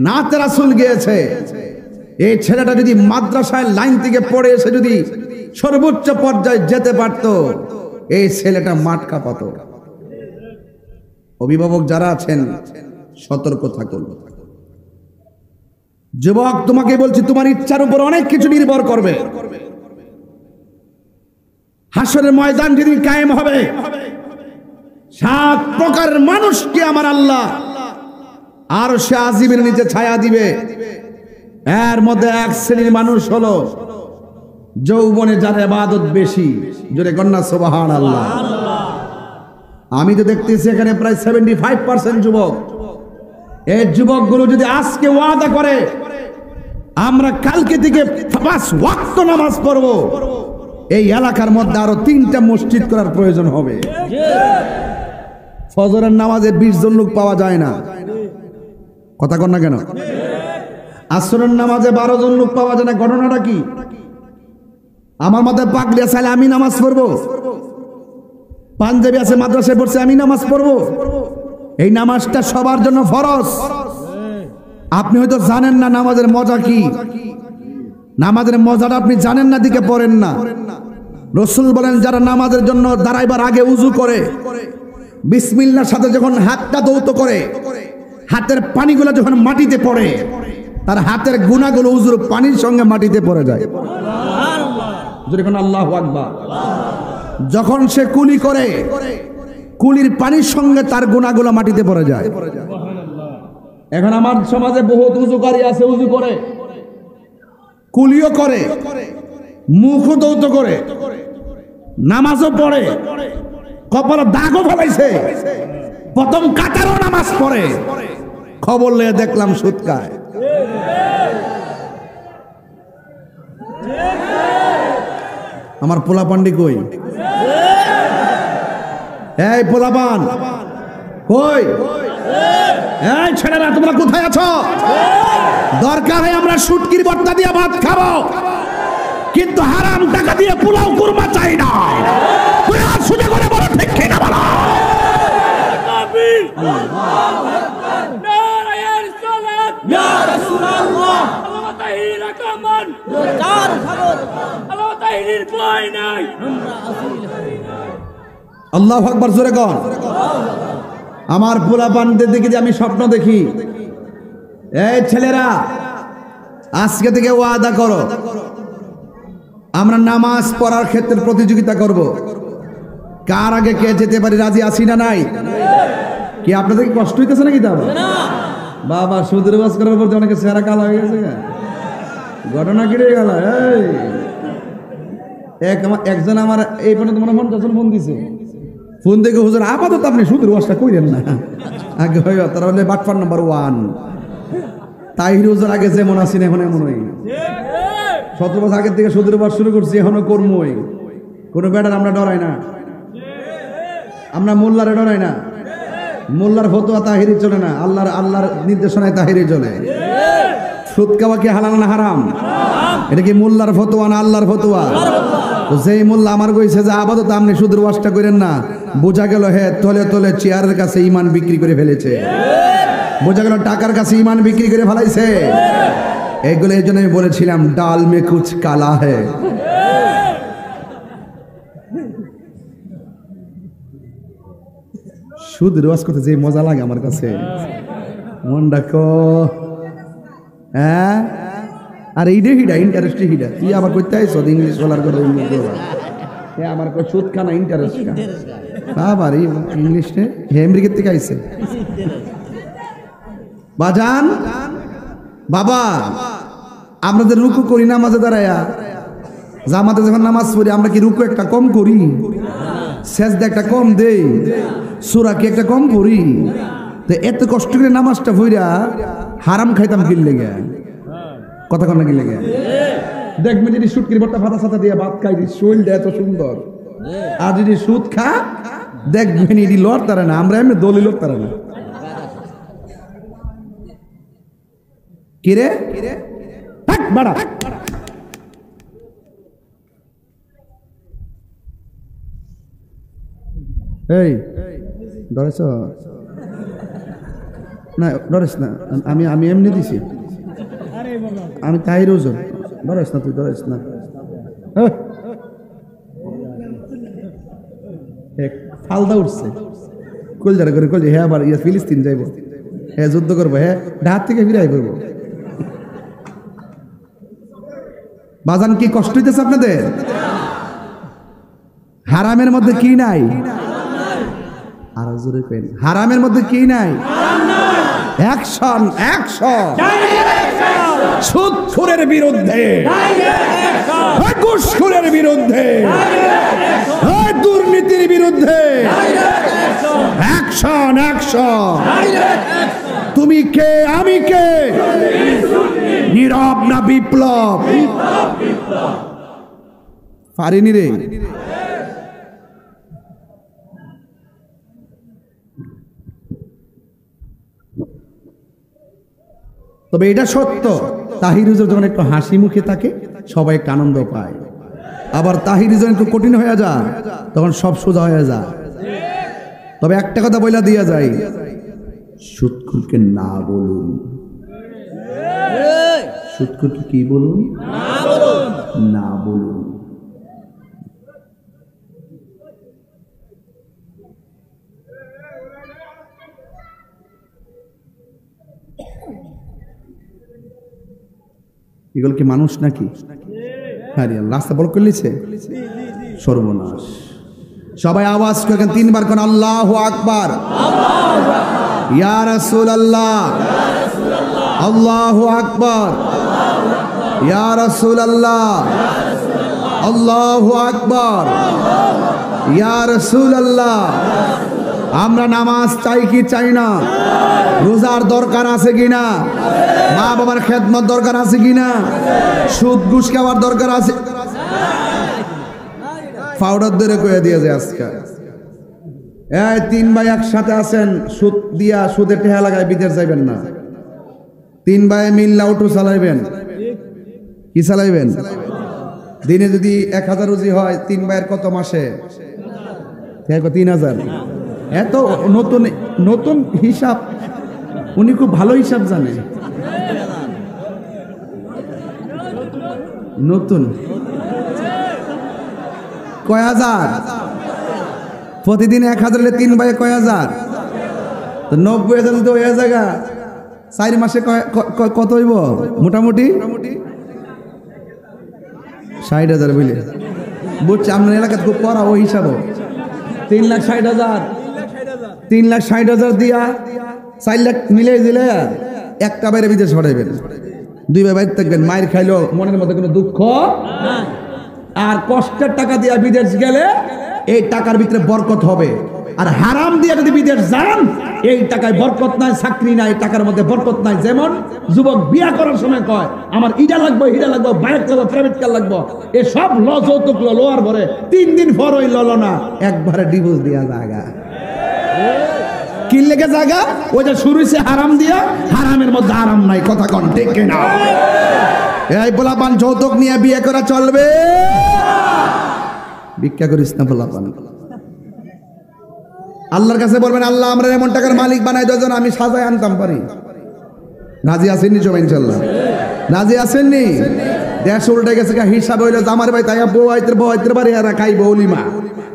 নাতে রাসূল গেয়েছে। এই ছেলেটা যদি মাদ্রাসায় লাইন থেকে পড়ে এসে যদি সর্বোচ্চ পর্যায়ে যেতে পারত, এই ছেলেটা মাঠ কাঁপাতো। অভিভাবক যারা আছেন সতর্ক থাকুন। যুবক তোমাকে বলছি, তোমার ইচ্ছার উপর অনেক কিছু নির্ভর করবে। হাসরের ময়দান যেদিন কায়েম হবে, 7 প্রকারের মানুষকে আমার আল্লাহ আর সে আজিমের নিচে ছায়া দিবে। এর মধ্যে এক শ্রেণীর মানুষ হলো যৌবনে যার ইবাদত বেশি। জোরে কন্যা সুবহানাল্লাহ। আমি তো দেখতেছি এখানে প্রায় 75% যুবক। এই যুবকগুলো যদি আজকে ওয়াদা করে আমরা কালকে থেকে 5 ওয়াক্ত নামাজ পড়ব, এই এলাকার মধ্যে আরো 3টা মসজিদ করার প্রয়োজন হবে। ফজরের নামাজে 20 জন লোক পাওয়া যায় না। কথা কন না কেন? আসরের নামাজে 12 জন লোক পাওয়া যায় না। ঘটনাটা কি? আমার মাথায় পাগড়ি আছে, আমি নামাজ পড়বো। পাঞ্জাবি আছে, মাদ্রাসায় পড়ছে, আমি নামাজ পড়বো। এই নামাজটা সবার জন্য ফরজ। আপনি হয়তো জানেন না নামাজের মজা কি। নামাজের মজাটা আপনি জানেন না, দিকে পড়েন না। রাসূল বলেন, যারা নামাজের জন্য দাঁড়াইবার আগে উযু করে, বিসমিল্লাহর সাথে যখন হাতটা ধৌত করে, হাতের পানিগুলো যখন মাটিতে পড়ে, তার হাতের গুনাহগুলো উযুর পানির সঙ্গে মাটিতে পড়ে যায়। যখন আল্লাহু আকবার, যখন সে কুলি করে, কুলির পানির সঙ্গে তার গুনাহগুলো মাটিতে পড়ে যায়। এখন আমার সমাজে বহুত উযুকারী আছে, উযু করে, কুলিও করে, মুখও ধৌত করে, নামাজও পড়ে, কপালে দাগও ফেলাইছে, প্রথম কাতারও নামাজ পড়ে। খবর লয়ে দেখলাম সুদ খায়। আমার পোলাপান্ডি কই? এই পোলাপান কই? এই ছেলেরা তোমরা কোথায় আছো? দরকার হয় আমরা শুটকির ভর্তা দিয়ে ভাত খাবো, কিন্তু হারাম টাকা দিয়ে পোলাও কুরমা চাই না। তুই আর সুদে করে বলো ঠিক কিনা বলো? আল্লাহু আকবার, জোরে কর। আমার পোলাপানদের দিকে যে আমি স্বপ্ন দেখি, এই ছেলেরা আজকে থেকে ওয়াদা করো, আমরা নামাজ পড়ার ক্ষেত্রে প্রতিযোগিতা করব। কার আগে কে যেতে পারি, রাজি আছি না নাই? কি আপনাদের কষ্ট হইতেছে নাকি? তা বাবা সুদের বাস করার পর অনেকে চেহারা কালো হয়ে গেছে ঘটনা কেটে গেল একজন আমার এই পর্যন্ত মনে মন যখন ফোন দিছে ফোন থেকে হুজুর আপাতত আপনি সুদের বাসটা কইলেন না আগে হয় তারা হলে বাটফার নাম্বার 1 তাহির হুজুর আগে যেমন আছেন এখন এমনই 17 বছর আগের থেকে সুদের বাস শুরু করছি এখনো কর্মই কোনো ব্যাটার আমরা ডরাই না আমরা মোল্লারে ডরাই না মোল্লার ফতোয়া তাহিরি চলে না আল্লাহর নির্দেশনায় তাহিরি চলে সুদ খাওয়া কি হালাল না হারাম এটা কি মোল্লার ফতোয়া না আল্লাহর ফতোয়া তো যেই মোল্লা আমার কইছে যে আপাতত আপনি সুদের ওয়াজটা করেন না বোঝা গেল হে তলে তলে চেয়ারের কাছে ঈমান বিক্রি করে ফেলেছে বোঝা গেল টাকার কাছে ঈমান বিক্রি করে ফেলাইছে এগুলো এই জন্য আমি বলেছিলাম ডাল মে কুছ কালা হে সুদের ওয়াজ করতে যে মজা লাগে আমার কাছে মন ডাকো হ্যাঁ আর এইটা হিডা ইন্টারেস্ট হিডা তুই আবার করতে আইস ইংলিশ বলার কথা ইংলিশ বলা হ্যাঁ আমার সুদ খানা ইন্টারেস্ট বাবার ইংলিশে হে আমেরিকার থেকে আইসে বাজান বাবা আমরা যে রুকু করি নামাজে দাঁড়ায়া জামাতে যখন নামাজ পড়ি আমরা কি রুকু একটা কম করি সেজদা একটা কম দেই সূরা কি একটা কম পড়ি তো এত কষ্ট করে নামাজটা পড়া হারাম খাইতাম কি লেগে কথা কন কি লেগে দেখবেন যদি সুদ কিরি বড়টা ফাটা সাথে দিয়ে ভাত খাই দি শরীরটা এত সুন্দর আর যদি সুদ খা দেখবেন এটি লড় তারা না আমরা এমনি দলি লড় তারা না কিরে বাড়া এই ডরেছ না ডরেছ না আমি এমনি দিছি আমি তাই রোজন ডরেছ না তুই ডরেছ না ফালদা উঠছে কলজারা করে কলজে হ্যাঁ আবার ফিলিস্তিন যাইব হ্যাঁ যুদ্ধ করবো হ্যাঁ ঢাক থেকে ফিরে আই করবো বাজান কি কষ্ট হইতেছে আপনাদের হারামের মধ্যে কি নাই আর জোরে কইন হারামের মধ্যে কি নাই অ্যাকশন সুদখোরের বিরুদ্ধে ঘুষখোরের বিরুদ্ধে দুর্নীতির বিরুদ্ধে অ্যাকশন তুমি কে আমি কে নীরব না বিপ্লব পারিনি রে তবে এটা সত্য তাহির হুজুর যখন একটু হাসি মুখে থাকে সবাই একটু আনন্দ পায় আবার তাহির যখন একটু কঠিন হয়ে যায় তখন সব সোজা হয়ে যায় তবে একটা কথা বইলা দিয়া যায় সুদখোরকে না বলুন সুদখোরকে কি বলুন না বলুন এগুলো কি মানুষ নাকি রাস্তা বল করলিছে সর্বনাশ সবাই আওয়াজ করেন তিনবার কোন আল্লাহু আকবার ইয়া রাসূলুল্লাহ আল্লাহু আকবার ইয়া রাসূলুল্লাহ আল্লাহু আকবার ইয়া রাসূলুল্লাহ আমরা নামাজ চাই কি চাই না রোজার দরকার আছে কিনা মা বাবার খেদমত দরকার আছে কিনা সুদ ঘুষ খাওয়ার দরকার আছে পাউডার ধরে কয়ে দিয়েছে আজকে এই তিন ভাই একসাথে আছেন সুদ দিয়া সুদের টেহা লাগায় বিদেশ যাইবেন না তিন ভাই মিল্লা অটো চালাইবেন কি চালাইবেন দিনে যদি 1000 রুজি হয় তিন ভাইয়ের কত মাসে 3000 এত নতুন নতুন হিসাব উনি খুব ভালো হিসাব জানে নতুন কয় হাজার প্রতিদিন 1000 হলে 3 ভাই কয় হাজার তো 90,000 যদি হয়ে জায়গা 4 মাসে কত হইব মোটামুটি 60,000 বলে বুঝছি আপনার এলাকাতে খুব পড়া ওই হিসাবে 3,60,000 3,60,000 দিয়া 4 লাখ মিলে দিলে একটা বাইরে বিদেশ পাঠাইবেন, 2 ভাই বাইরে থাকবেন, মায়ের খাইলো মনের মধ্যে কোনো দুঃখ নাই। আর কষ্টের টাকা দিয়ে বিদেশ গেলে এই টাকার ভিতরে বরকত হবে। আর হারাম দিয়ে যদি বিদেশ যান, এই টাকায় বরকত নাই, চাকরি নাই, টাকার মধ্যে বরকত নাই। যেমন যুবক বিয়া করার সময় কয় আমার ইটা লাগবে, হিরা লাগবে, বাইক লাগবে, প্রাইভেট কার লাগবে, এ সব যৌতুক লোয়ার পরে 3 দিন পর ওই ললো না, একবারে ডিভোর্স দিয়া জায়গা কি লেগে জায়গা, ওই যে শুরু হয়েছে হারাম দিয়া, হারামের মধ্যে আরাম নাই। কথা কন ঠিক কিনা? এই পোলাপান যৌতুক নিয়ে বিয়ে করা চলবে? ভিক্ষা করিস না পোলাপান। আল্লাহর কাছে বলবেন আল্লাহ আমরা এমন টাকার মালিক বানাই দাও যেন আমি সাজায় আনতাম পারি। রাজি আছেননি সবাই ইনশাআল্লাহ? রাজি আছেননি? দেশ উল্টে গেছে, হিসাব হইলো জামার ভাই তাই বউ আইতে পারে আর খাই বৌলিমা।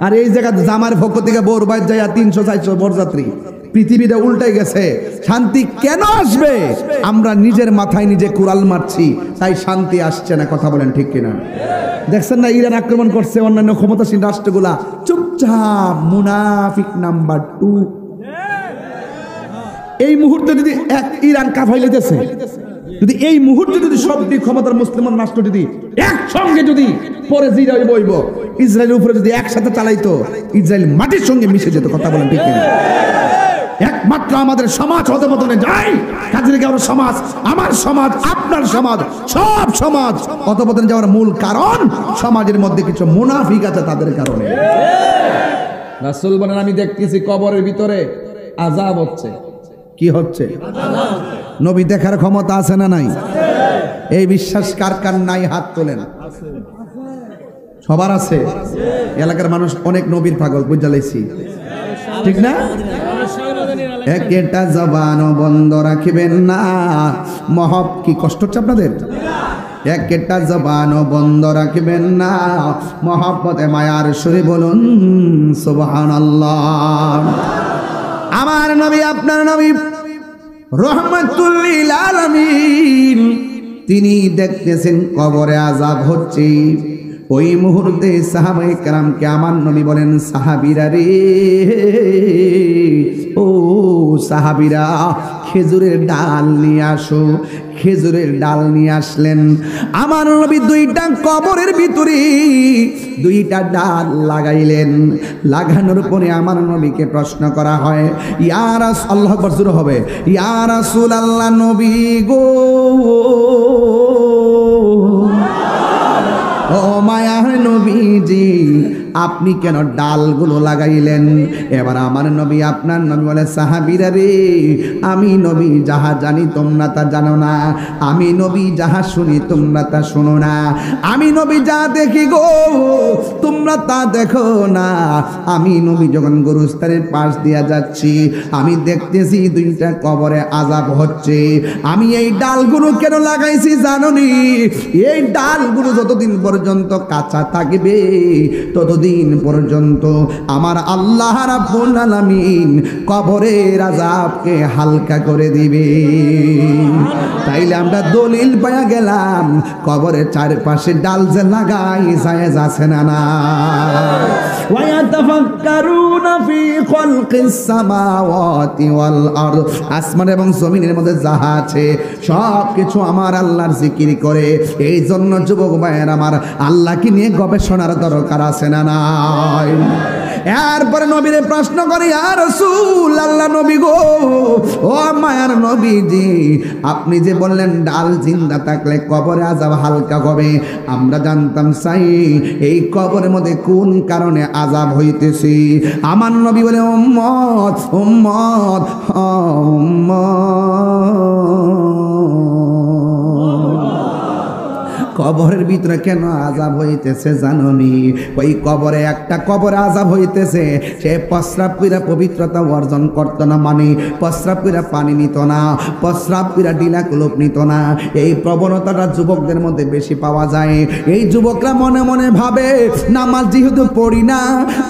আর এই জায়গা জামার পক্ষ থেকে বউর বাইর যায় 300-400 বরযাত্রী। পৃথিবীটা উল্টে গেছে। শান্তি কেন আসবে? আমরা নিজের মাথায় নিজে কুড়াল মারছি, তাই শান্তি আসছে না। কথা বলেন ঠিক কিনা? দেখছেন না ইরান আক্রমণ করছে, অন্যান্য ক্ষমতাসীন রাষ্ট্রগুলা চুপচাপ। মুনাফিক নাম্বার 2। এই মুহূর্তে যদি এক ইরান কাফাই লেগেছে, যদি এই মুহূর্তে যদি সব দিক ক্ষমতার মুসলমান রাষ্ট্র যদি একসঙ্গে যদি পরে জিরা বইব, ইসরায়েলের উপরে যদি একসাথে চালাইতো, ইসরায়েল মাটির সঙ্গে মিশে যেত। কথা বলেন ঠিক কিনা? একমাত্র আমাদের সমাজ অধপতনে যায়। কাজের কারো সমাজ, আমার সমাজ, আপনার সমাজ, সব সমাজ অধপতনে যাওয়ার মূল কারণ সমাজের মধ্যে কিছু মুনাফিক আছে, তাদের কারণে। রাসূল বলেন আমি দেখতেছি কবরের ভিতরে আযাব হচ্ছে। কি হচ্ছে? নবী দেখার ক্ষমতা আছে না নাই? এই বিশ্বাস কার কার নাই? হাত তোলেন। সবার আছে। এলাকার মানুষ অনেক নবীর পাগল, বুঝালাইছি ঠিক না? একটা জবানও বন্ধ রাখিবেন না। কি কষ্ট হচ্ছে আপনাদের? একটা জবানও বন্ধ রাখিবেন না। মহব্বতে মায়ার সুরে বলুন সুবহানাল্লাহ। আমার নবী, আপনার নবী রহমাতুল লিল আলামিন, তিনি দেখতেছেন কবরে আযাব হচ্ছে। ওই মুহূর্তে সাহাবায়ে কেরামকে আমার নবী বলেন সাহাবীরা রে, ও সাহাবীরা খেজুরের ডাল নিয়ে আসো। খেজুরের ডাল নিয়ে আসলেন। আমার নবী 2টা কবরের ভিতরে 2টা ডাল লাগাইলেন। লাগানোর পরে আমার নবীকে প্রশ্ন করা হয়, ইয়া রাসূল, আল্লাহু আকবার জোরে হবে, ইয়া রাসূলুল্লাহ নবী গো, ও মায়ার নবীজি, আপনি কেন ডালগুলো লাগাইলেন? এবার আমার নবী, আপনার নবী বলে সাহাবীরা রে, আমি নবী যাহা জানি তোমরা তা জানো না, আমি নবী যাহা শুনি তোমরা তা শোনো না, আমি নবী যা দেখি গো তোমরা তা দেখো না। আমি নবী যখন গরুস্থানের পাশ দিয়া যাচ্ছি, আমি দেখতেছি 2টা কবরে আযাব হচ্ছে। আমি এই ডালগুলো কেন লাগাইছি জানোনি? এই ডালগুলো যতদিন পর্যন্ত কাঁচা থাকবে ততদিন পর্যন্ত আমার আল্লাহ রাব্বুল আলামিন কবরের আযাবকে হালকা করে দিবে। তাইলে আমরা দলিল পায়া গেলাম, কবরের চারপাশে ডাল যে লাগাই জায়েজ আছে না না? ওয়া ইয়াতাফাক্কারুনা ফি খালকিস সামাওয়াতি ওয়াল আরদ, আসমান এবং জমিনের মধ্যে যাহা আছে সব কিছু আমার আল্লাহর জিকির করে। এই জন্য যুবক ভাইয়ের আমার, আল্লাহকে নিয়ে গবেষণার দরকার আছে না নাই? এরপরে নবীরে প্রশ্ন করে, ইয়া রাসূল, আল্লাহ নবী গো, ও মায়ার নবীজি, আপনি যে বললেন ডাল জিন্দা থাকলে কবরে আযাব হালকা হবে, আমরা জানতাম চাই এই কবরের মধ্যে কোন কারণে আযাব হইতেছে? আমার নবী বলে, উম্মত উম্মত কবরের ভিতরে কেন আযাব হইতেছে জানোনি? ওই কবরে একটা কবরে আযাব হইতেছে, সে প্রস্রাব কইরা পবিত্রতা অর্জন করত না, মানে প্রস্রাব কইরা পানি নিত না, প্রস্রাব কইরা ডিলা কুলুপ নিত না। এই প্রবণতাটা যুবকদের মধ্যে বেশি পাওয়া যায়। এই যুবকরা মনে মনে ভাবে নামাজ যেহেতু পড়ি না,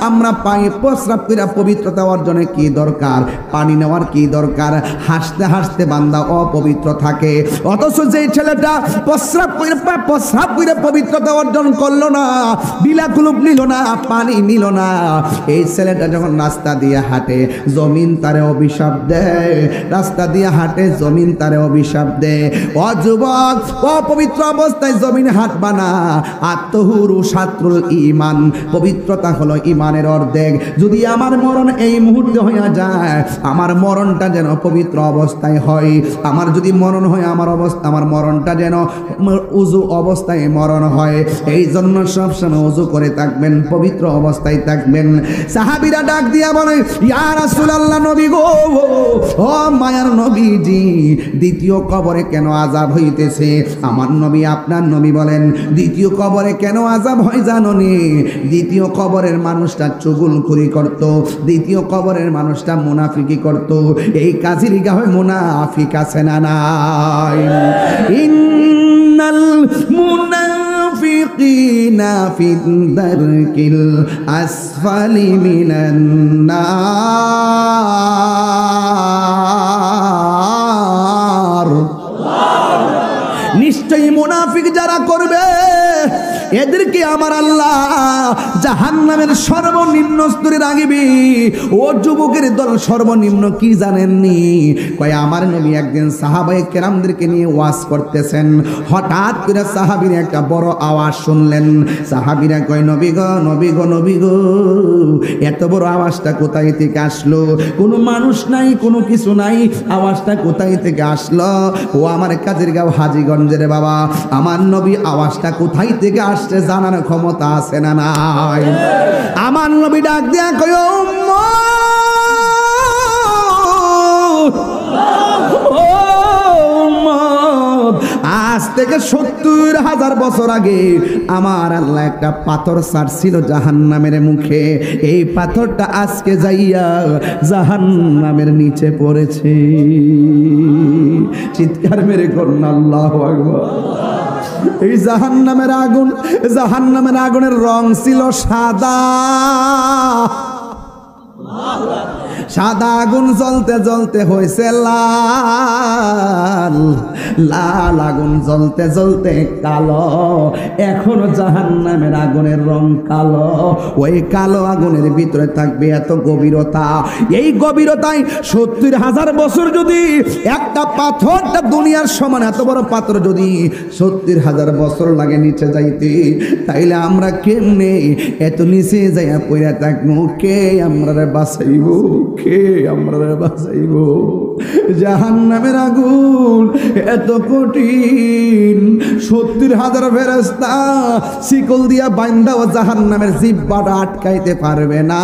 আমরা পাই প্রস্রাব কইরা পবিত্রতা অর্জনে কি দরকার, পানি নেওয়ার কি দরকার? হাসতে হাসতে বান্দা অপবিত্র থাকে। অথচ যে ছেলেটা প্রস্রাব কইরা প্রস্রাব করে পবিত্রতা অর্জন করলো না, বিলাকুলুপ নিল না, পানি নিল না, এই ছেলেটা যখন রাস্তা দিয়ে হাঁটে জমিন তারে অভিশাপ দেয়, রাস্তা দিয়ে হাঁটে জমিন তারে অভিশাপ দেয়। ও যুবক, অপবিত্র অবস্থায় জমিন হাঁটবা না। আত্মহুরু শাত্রুল ঈমান, পবিত্রতা হলো ঈমানের অর্ধেক। যদি আমার মরণ এই মুহূর্তে হইয়া যায়, আমার মরণটা যেন পবিত্র অবস্থায় হয়। আমার যদি মরণ হয়, আমার মরণটা যেন উযু অবস্থায় মরণ হয়। এই জন্য সবসময় উযু করে থাকবেন, পবিত্র অবস্থায় থাকবেন। সাহাবীরা ডাক দিয়া বলে, ইয়া রাসূলুল্লাহ, নবী গো, ও মায়ার নবীজি, দ্বিতীয় কবরে কেন আযাব হইতেছে? আমার নবী, আপনার নবী বলেন, দ্বিতীয় কবরে কেন আযাব হয় জানোনি? দ্বিতীয় কবরের মানুষটা চুগলখুরি করত, দ্বিতীয় কবরের মানুষটা মুনাফিকি করত। এই কাজের গায়ে মুনাফিক আছে না নাই? ইন্নাল মুনাফিকিনা ফিদ দারকিল আসফালি মিনান নার। নিশ্চয়ই মুনাফিক যারা করবে এদেরকে আমার আল্লাহ জাহান্নামের সর্বনিম্ন স্তরে রাখবে। ও যুবকের দল, সর্বনিম্ন কি জানেননি? কয় আমার নবী একদিন সাহাবায়ে কেরামদেরকে নিয়ে ওয়াজ করতেছেন, হঠাৎ করে সাহাবীর একটা বড় আওয়াজ শুনলেন। সাহাবীরা কয়, নবী গো, নবী গো, নবী গো, এত বড় আওয়াজটা কোথায় থেকে আসলো? কোনো মানুষ নাই, কোনো কিছু নাই, আওয়াজটা কোথায় থেকে আসলো? ও আমার কাজের গাঁও হাজীগঞ্জের বাবা, আমার নবী আওয়াজটা কোথায় থেকে আসছে জানার ক্ষমতা আছে না নাই? আমার নবী ডাক দিয়া কয়, আজ থেকে ৭০,০০০ বছর আগে আমার আল্লাহ একটা পাথর ছাড়ছিল জাহান্নামের মুখে। এই পাথরটা আজকে যাইয়া জাহান্নামের নিচে পড়েছে। চিৎকার মেরে করুন আল্লাহু আকবার। এই জাহান্নামের আগুন, জাহান্নামের আগুনের রং ছিল সাদা। সাদা আগুন জ্বলতে জ্বলতে হয়েছে লাল, লাল আগুন জ্বলতে জ্বলতে কালো। এখনো জাহান্নামের আগুনের রং কালো। ওই কালো আগুনের ভিতরে থাকবে এত গভীরতা। এই গভীরতায় ৭০,০০০ বছর যদি একটা পাথরটা দুনিয়ার সমান এত বড় পাথর যদি ৭০,০০০ বছর লাগে নিচে যাইতে, তাইলে আমরা কেমনে এত নিচে যাইয়া পইরা থাকবো? কে আমরা বাঁচাইব? কে আমরা বাঁচাইব? জাহান্নামের আগুন এত কঠিন, ৭০,০০০ ফেরেশতা শিকল দিয়া বাইন্দাও জাহান্নামের জিহ্বাটা আটকাইতে পারবে না।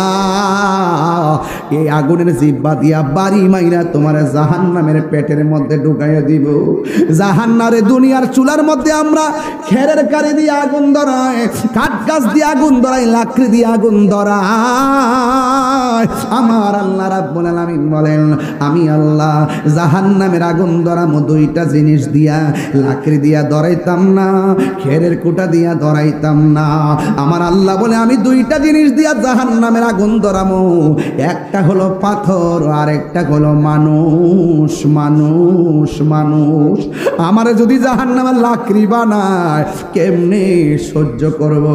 এই আগুনের জিহ্বা দিয়া বাড়ি মাইরা তোমার জাহান্নামের পেটের মধ্যে ঢুকাইয়া দিব। জাহান্নারে দুনিয়ার চুলার মধ্যে আমরা খেরের কারি দিয়ে আগুন ধরাই, কাঠ গাছ দিয়ে আগুন ধরাই, লাকড়ি দিয়ে আগুন ধরাই। আমার আল্লাহ রাব্বুল আলামিন বলেন, আমি আল্লাহ জাহান্নামের আগুন ধরামো দুইটা জিনিস দিয়া। লাকড়ি দিয়া ধরাইতাম না, খেরের কুটা দিয়া ধরাইতাম না। আমার আল্লাহ বলে, আমি দুইটা জিনিস দিয়া জাহান্নামের আগুন ধরামো। একটা হলো পাথর, আর একটা হলো মানুষ। মানুষ মানুষ আমার যদি জাহান্নামের লাকড়ি বানায় কেমনে সহ্য করব?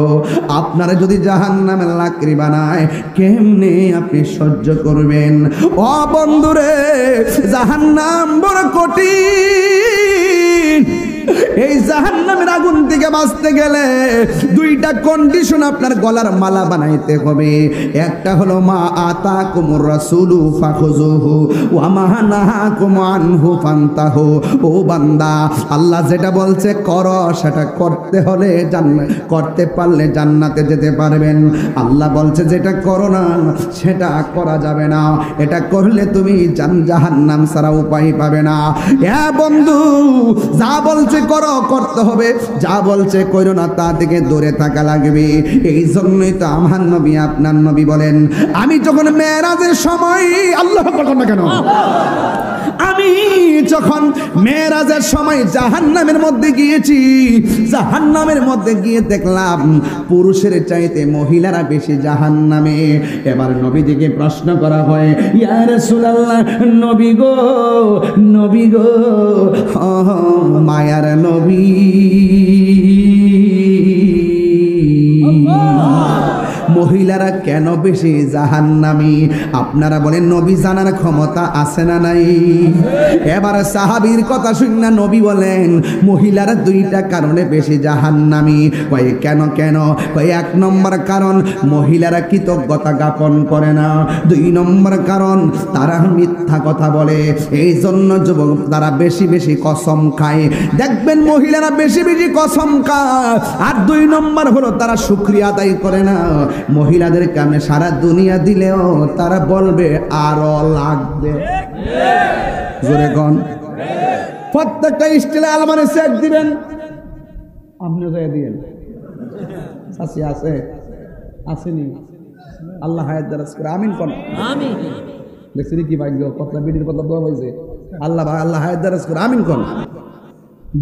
আপনারা যদি জাহান্নামের লাকড়ি বানায় কেমনে আপনি সহ্য করবেন? ও বন্ধুরে, জাহান্নাম বড় কঠিন। এই জাহান্নামের আগুন থেকে বাঁচতে গেলে দুইটা কন্ডিশন আপনার গলার মালা বানাইতে হবে। একটা হলো মা আতাকুমুর রাসূলু ফাখুযুহু ওয়া মা নাহাকুম আনহু ফান্তাহু। ও বান্দা, আল্লাহ যেটা বলছে করো, সেটা করতে হলে করতে পারলে জান্নাতে যেতে পারবেন। আল্লাহ বলছে যেটা করো না সেটা করা যাবে না, এটা করলে তুমি জাহান্নাম ছাড়া উপায় পাবে না। এ বন্ধু, যা বলছে করো, করতে হবে, যা বলছে করো না তা থেকে দূরে থাকা লাগবে। এই জন্যই তো আমার নবী, আপনার নবী বলেন, আমি যখন মেরাজের সময়, আল্লাহ বলেন না কেন, আমি যখন মেরাজের সময় জাহান্নামের মধ্যে গিয়েছি, জাহান্নামের মধ্যে গিয়ে দেখলাম পুরুষের চাইতে মহিলারা বেশি জাহান্নামে। এবার নবীজিকে প্রশ্ন করা হয়, ইয়া রাসূলুল্লাহ, নবী গো, নবী গো, মায়ার নবী, মহিলারা কেন বেশি জাহান্নামী? আপনারা বলেন নবী জানার ক্ষমতা আছে না নাই? এবার সাহাবীর কথা শুনে নবী বলেন মহিলারা দুইটা কারণে বেশি জাহান্নামী। কয় কেন কেন? কয় এক নম্বর কারণ মহিলারা কৃতজ্ঞতা জ্ঞাপন করে না, দুই নম্বর কারণ তারা মিথ্যা কথা বলে, এই জন্য যুবক তারা বেশি বেশি কসম খায়। দেখবেন মহিলারা বেশি বেশি কসম খায়। আর দুই নম্বর হলো তারা শুকরিয়া আদায় করে না। মহিলাদের কামে সারা দুনিয়া দিলেও তারা বলবে আরো লাগবে। জোরে কোন প্রত্যেকটা স্টিলে আলমারি সেট দিবেন, আপনিও যাই দিয়েন। আছে আছে আসেনি? আল্লাহ হায়াত দারাজ করে আমিন কোন। আমিন। দেখছেন কি ভাগ্য, কথা বিডির কথা দোয়া হয়েছে। আল্লাহ আল্লাহ হায়াত দারাজ করে আমিন কোন।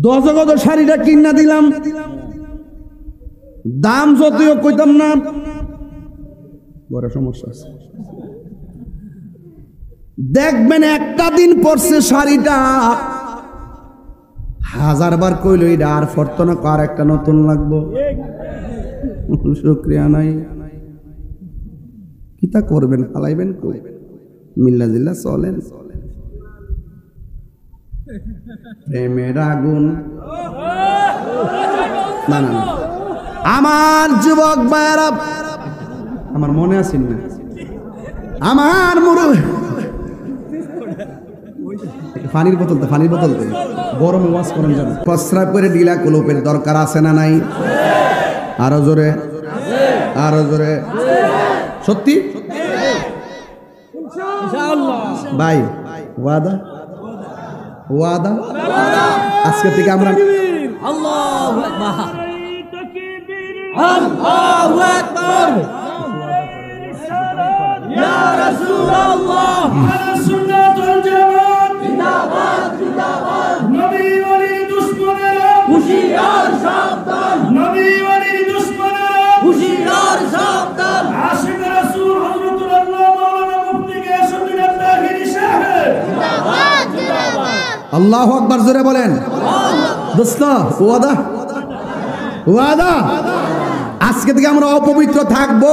10 গজ শাড়িটা কিনা দিলাম, দাম যদিও কইতাম না, বড় সমস্যা আছে। দেখবেন একটা দিন পরছে শাড়িটা, 1000 বার কইল এটা আর ফরতো না, আর একটা নতুন লাগবো। শুকরিয়া নাই, কিতা করবেন? ফালাইবেন কই? মিল্লা জিল্লা চলেন। প্রেমের আগুন না না। আমার যুবক ভাইরা, আমার মনে আছেন না, আমার মুরব্বি পানির বোতল তো, পানির বোতল গরমে ওয়াশ করেন যাবে। প্রস্রাব করে ডিলা কলপের দরকার আছে না নাই? আরো জোরে, আরো জোরে। সত্যি ভাই, ওয়াদা ওয়াদা। আজকে থেকে আমরা আল্লাহু আকবার, আল্লাহু আকবার, ইয়া রাসূলুল্লাহ, আলা সুন্নাতুল জামাত, জিন্দাবাদ জিন্দাবাদ। নবী ওয়ালির দুশমনেরা হুশিয়ার সাবধান, নবী ওয়ালির দুশমনেরা হুশিয়ার সাবধান। আশিক রাসূল হযরতুল্লাহ মাওলানা মুফতি গিয়াসউদ্দিন তাহিরি সাহেব, জিন্দাবাদ জিন্দাবাদ। আল্লাহু আকবার জোরে বলেন। দোস্ত ওয়াদা ওয়াদা। আজকে থেকে আমরা অপবিত্র থাকবো,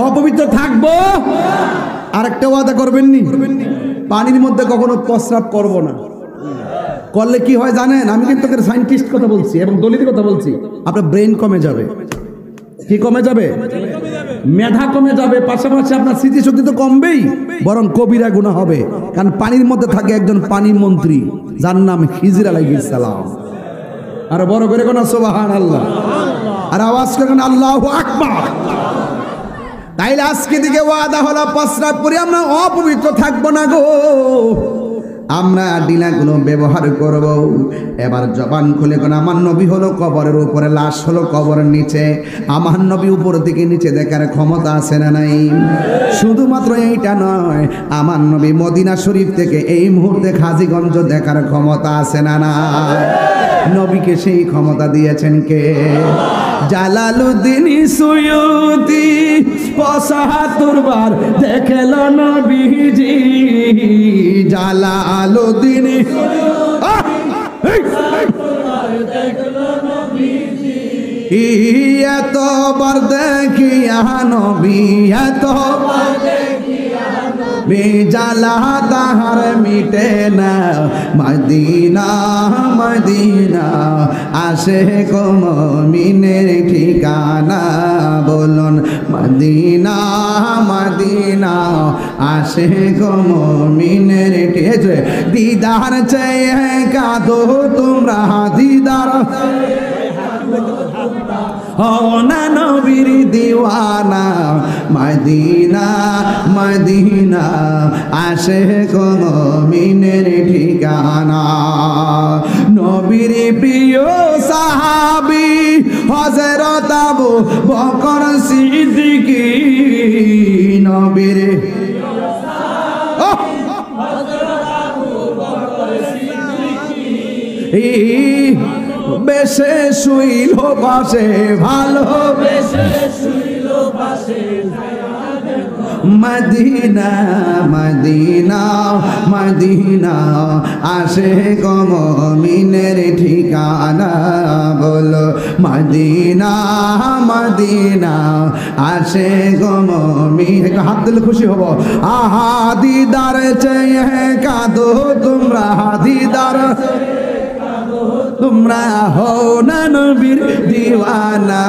অপবিত্র থাকবো। আরেকটা ওয়াদা করবেন নি, পানির মধ্যে কখনো প্রস্রাব করব না। করলে কি হয় জানেন? আমি কিন্তু সায়েন্টিস্ট কথা বলছি এবং দলিত কথা বলছি। আপনার ব্রেন কমে যাবে। কি কমে যাবে? মেধা কমে যাবে, পাশাপাশি আপনার স্মৃতিশক্তি তো কমবেই, বরং কবিরা গুনাহ হবে। কারণ পানির মধ্যে থাকে একজন পানি মন্ত্রী, যার নাম খিজির আলাইহিস সালাম। আর বড় করে কোন সুবহানাল্লাহ, আর আওয়াজ করেন আল্লাহু আকবার। তাইলে আজকে থেকে ওয়াদা হলো প্রস্রাব করে আমরা অপবিত্র থাকবো না গো। আমরা ডিলাগুলো ব্যবহার করব। এবার জবান খুলে কোন আমার নবী হলো কবরের উপরে, লাশ হলো কবরের নিচে। আমার নবী উপর থেকে নিচে দেখার ক্ষমতা আছে না নাই? শুধুমাত্র এইটা নয়, আমার নবী মদিনা শরীফ থেকে এই মুহূর্তে হাজীগঞ্জ দেখার ক্ষমতা আছে না নাই? নবীকে সেই ক্ষমতা দিয়েছেন কে? জালালউদ্দিন সুয়ুতি ৭৫ বার দেখল নবীজি। জালালউদ্দিন এতবার দেখিয়া নবী, এতবার বেজালা তাহার মিটে না। মদিনা মদিনা আসে কো মুমিনের ঠিকানা, বলুন মদিনা মদিনা আসে কো মুমিনের ঠিকানা। দিদার চেয়ে কাঁদো তোমরা, দিদার হও না নবীর দিওয়ানা। মদিনা মদিনা আসে কো মুমিনের ঠিকানা। নবীর প্রিয় সাহাবী হযরত আবু বকর সিদ্দিক, নবীর বেশে শুইল পাশে, ভালো বেশে শুইল পাশে, মদিনা মদিনা মদিনা আশিক মুমিনের ঠিকানা বলো মদিনা মদিনা আশিক মুমিন। একটু হাত দিলে খুশি হব। আহা দিদার চেয়ে কাঁদো তোমরা, দিদার তোমরা হও না নবীর দিওয়ানা।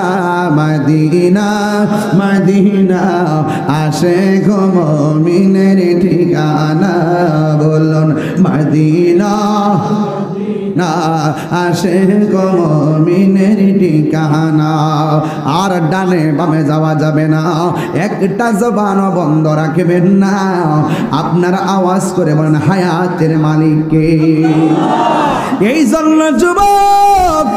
মদিনা মদিনা আশিক মুমিনের ঠিকানা বলুন মদিনা না আশিক মুমিনের ঠিকানা। আর ডানে বামে যাওয়া যাবে না, একটা জবান বন্ধ রাখবেন না। আপনারা আওয়াজ করে বলেন হায়াতের মালিককে। এই জন্য যুবক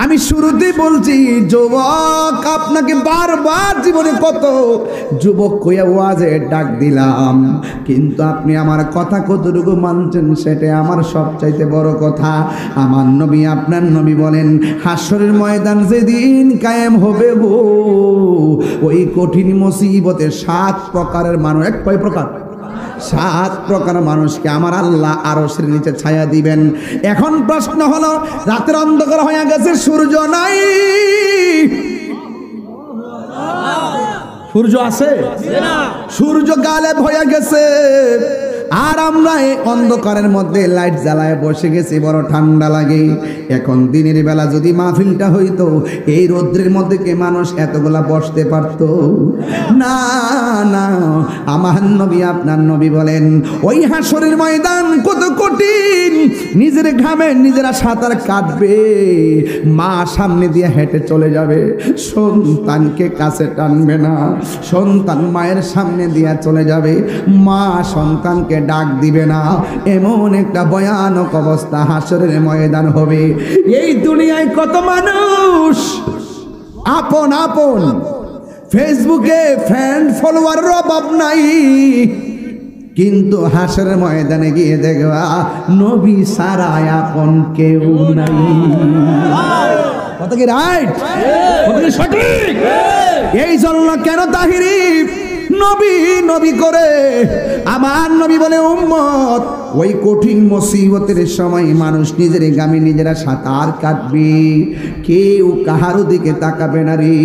আমি শুরুতেই বলছি, যুবক আপনাকে বারবার জীবনে কত যুবক কইয়া ওয়াজে ডাক দিলাম, কিন্তু আপনি আমার কথা কতটুকু মানছেন সেটা আমার সবচাইতে বড় কথা। আমার নবী আপনার নবী বলেন হাসরের ময়দান যেদিন কায়েম হবে গো, ওই কঠিন মুসিবতে 7 প্রকারের মানুষ, এক কয় প্রকার 7 প্রকার মানুষকে আমার আল্লাহ আরশের নিচে ছায়া দিবেন। এখন প্রশ্ন হলো, রাতের অন্ধকার হয়ে গেছে, সূর্য নাই, সূর্য আছে? সূর্য গায়েব হয়ে গেছে, আর আমরা এই অন্ধকারের মধ্যে লাইট জ্বালায় বসে গেছি, বড় ঠান্ডা লাগে। এখন দিনের বেলা যদি মাহফিলটা হইতো, এই রৌদ্রের মধ্যে কে মানুষ এতগুলা বসতে পারত? না না, আমার নবী আপনার নবী বলেন ওই হাসরের ময়দান কত কঠিন, নিজের ঘামে নিজেরা সাঁতার কাটবে, মা সামনে দিয়ে হেঁটে চলে যাবে, সন্তানকে কাছে টানবে না, সন্তান মায়ের সামনে দিয়ে চলে যাবে, মা সন্তানকে ডাক দিবে না। এমন একটা ভয়ানক অবস্থা হাসরের ময়দান হবে। এই দুনিয়ায় কত মানুষ আপন আপন, ফেসবুকে ফ্রেন্ড ফলোয়ারের অভাব নাই, কিন্তু হাসরের ময়দানে গিয়ে দেখবা নবী ছাড়া আপন কেউ নাই। কথা কি রাইট? কথা কি সঠিক? এই জন্য কেন তাহিরি নবী নবী করে আমার নবী বলে উম্মত ওই কঠিন মুসিবতের সময় মানুষ নিজের গামে নিজেরা সাঁতার কাটবে, কেউ কাহারও দিকে তাকাবে না রে।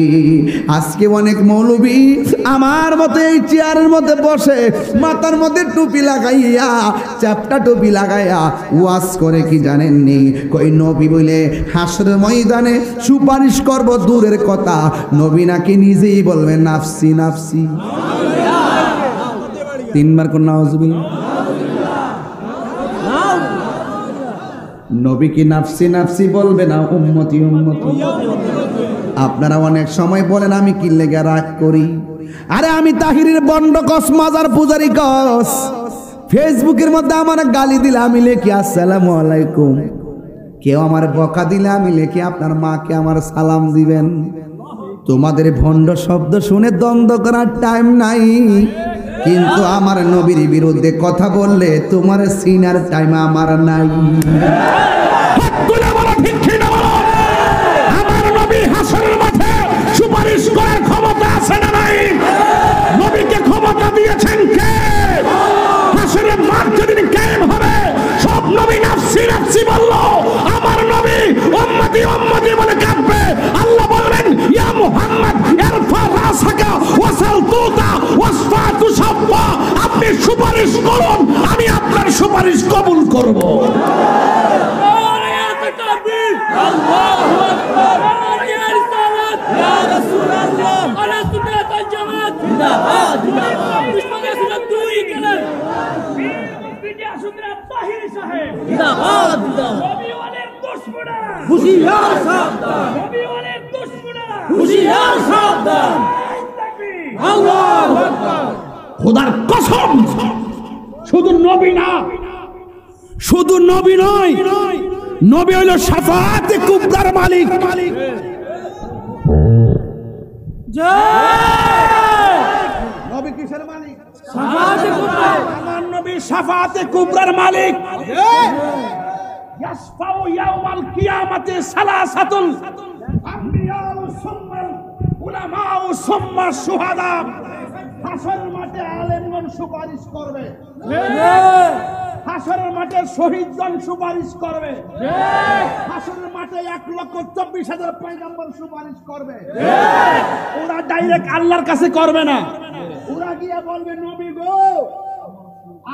আজকে অনেক মৌলবী আমার মতো এই চেয়ারের মধ্যে বসে মাথার মধ্যে টুপি লাগাইয়া, চ্যাপটা টুপি লাগাইয়া ওয়াজ করে কি জানেননি? কই নবী বলে হাসরের ময়দানে সুপারিশ করব দূরের কথা, নবী নাকি নিজেই বলবে নাফসি নাফসি। 3 বার কোন নাউজুবিল্লাহ। নবী কি নাফসি নাফসি বলবে না উম্মতি উম্মতি? আপনারা অনেক সময় বলেন আমি কি লেগে রাগ করি। আরে আমি তাহিরের বন্ড কস, মাজার পূজারি কস, ফেসবুকের মধ্যে আমার গালি দিলে আমি লিখি আসসালামু আলাইকুম, কেউ আমার বকা দিলে আমি লিখি আপনার মাকে আমার সালাম দিবেন। তোমাদের ভণ্ড শব্দ শুনে দ্বন্দ্ব করার টাইম নাই, কিন্তু আমার নবীর বিরুদ্ধে কথা বললে তোমার সিনার টাইম আমার নাই। আমার নবী হাসরের মাঠে সুপারিশ করার ক্ষমতা আছে না নাই? নবীকে ক্ষমতা দিয়েছেন কে? হাসরের মাঠ যেদিন কায়েম হবে সব নবী নাফসি নাফসি বলল, আমার নবী উম্মতি উম্মতি বলে কাঁদবে। আল্লাহ বললেন ইয়া মুহাম্মদ ইরফা রাসাকা ওয়াসাল তুতা ওয়াসফা তুসাফা, আপনি সুপারিশ করুন, আমি আপনার সুপারিশ কবুল করব। খোদার কসম, শুধু নবী না, শুধু নবী নয়, নবী হইল শাফাআতে কুবরার মালিক। নবী কিসের মালিক? শাফাআতে কুবরা। আমার নবী শাফাআতে কুবরার মালিক। ইয়াসফাউ ইয়াউমাল কিয়ামাতি সালাসাতুল আমবিয়াউ সুম্মাল উলামাউ সুম্মা শুহাদা। হাসরের মাঠে আলেমগণ সুপারিশ করবে, হাসরের মাঠে শহীদগণ সুপারিশ করবে, হাসরের মাঠে 1,24,000 পয়গম্বর সুপারিশ করবে। ওরা ডাইরেক্ট আল্লাহর কাছে করবে না, ওরা গিয়ে বলবে নবী গো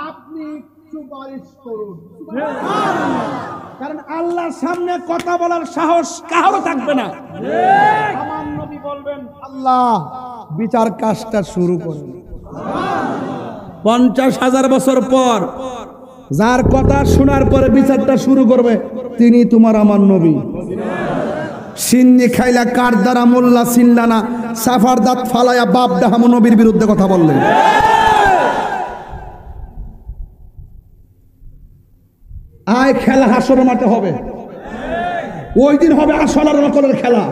আপনি সুপারিশ করুন। কারণ আল্লাহর সামনে কথা বলার সাহস কারো থাকবে না। আমার নবী বলবেন আল্লাহ বিচার কাজটা শুরু করুন। 50,000 বছর পর যার কথা শোনার পরে বিচারটা শুরু করবে তিনি তোমার আমার নবী। সিন্নি খাইলা কার দ্বারা মোল্লা সিনলানা সাফার দাঁত ফালায়া বাপ ডাহাম নবীর বিরুদ্ধে কথা বললেন। আয় খেলা হাসর মাঠে হবে, ওই দিন হবে আসল আর নকলের খেলা।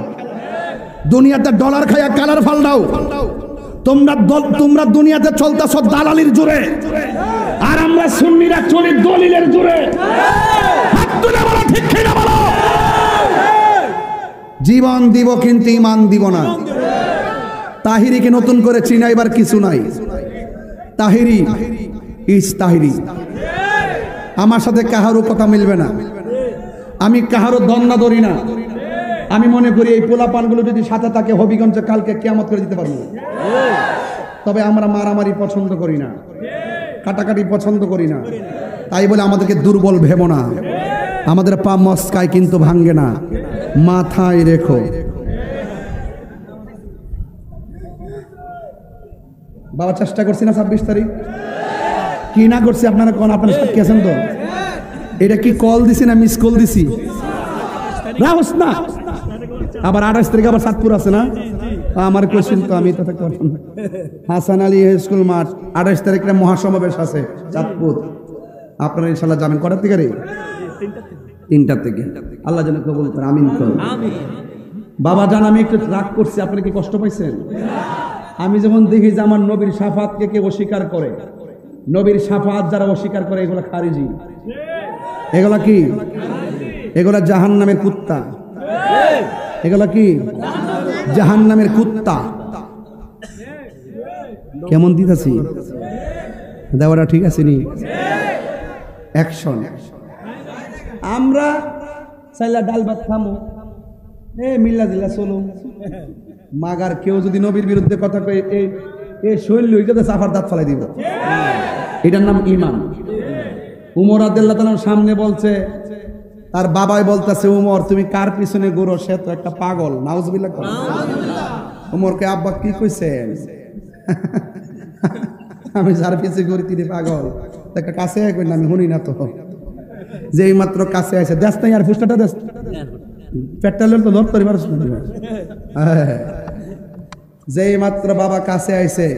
দুনিয়াতে ডলার খাইয়া কালার ফাল দাও, তোমরা দুনিয়াতে চলতেছ দালালির জোরে, আর আমরা সুন্নিরা চলি দলিলের জোরে। হাত তুলে বলো ঠিক কিনা বলো। জীবন দিব কিন্তু ঈমান দিব না। তাহিরিকে নতুন করে চিনাইবার কিছু নাই। তাহিরি ইস তাহিরি। আমার সাথে কাহারও কথা মিলবে না, আমি কাহারও দন্না ধরি না। আমি মনে করি এই পোলাপানগুলো যদি সাথে থাকে হবিগঞ্জে কালকে কিয়ামত করে দিতে পারবো। তবে আমরা মারামারি পছন্দ করি না, কাটাকাটি পছন্দ করি না। তাই বলে আমাদেরকে দুর্বল ভেবো না। আমাদের পা মস্কায় কিন্তু ভাঙ্গে না, মাথায় রেখো। বাবা চেষ্টা করছি না 26 তারিখ কি না করছি আপনারা কোন আপনারা সাক্ষী আছেন তো? এটা কি কল দিছি না মিস কল দিছি? রাহস না। আবার 28 তারিখ আবার সাতপুর আছে না? আমার কোশ্চেন তো আমি তো থাকতে পারলাম না। হাসান আলী স্কুল মাঠ 28 তারিখে মহাসমাবেশ আছে চাঁদপুর। আপনারা ইনশাআল্লাহ যাবেন কটার থেকে রে? 3টা থেকে। আল্লাহ যেন কবুল করে, আমিন করুন। বাবা জান আমি একটু রাগ করছি, আপনারা কি কষ্ট পাইছেন? আমি যখন দেখি যে আমার নবীর শাফাতকে কে অস্বীকার করে, নবীর শাফাত যারা অস্বীকার করে এগুলো খারিজি। এগুলা কি? এগুলা জাহান্নামের কুত্তা। এগুলা কি? জাহান্নামের কুত্তা। কেমন দিতেছি? দেওয়াটা ঠিক আছে নি? অ্যাকশন। আমরা চাইলা ডাল ভাত খামো, মিল্লা জিল্লা চলো। মাগার কেউ যদি নবীর বিরুদ্ধে কথা কয়ে এই শৈল সাফার দাঁত ফেলাই দিব। এটার নাম ঈমান। উমর রাদিয়াল্লাহু তাআলার সামনে বলছে, তার বাবাই বলতেছে উমর তুমি কার পিছনে ঘুরো, সে তো একটা পাগল। নাউজুবিল্লাহ। উমরকে আব্বা কি কইছেন? আমি যার পিছে ঘুরি তিনি পাগল। একটা কাছে কই না, আমি শুনি না তো। যেই মাত্র কাছে আছে দেশ নাই আর ফুসটাটা দেশ পেট্রোলের তো ধরতে পারছ না। যেই মাত্র বাবা কাছে আইছে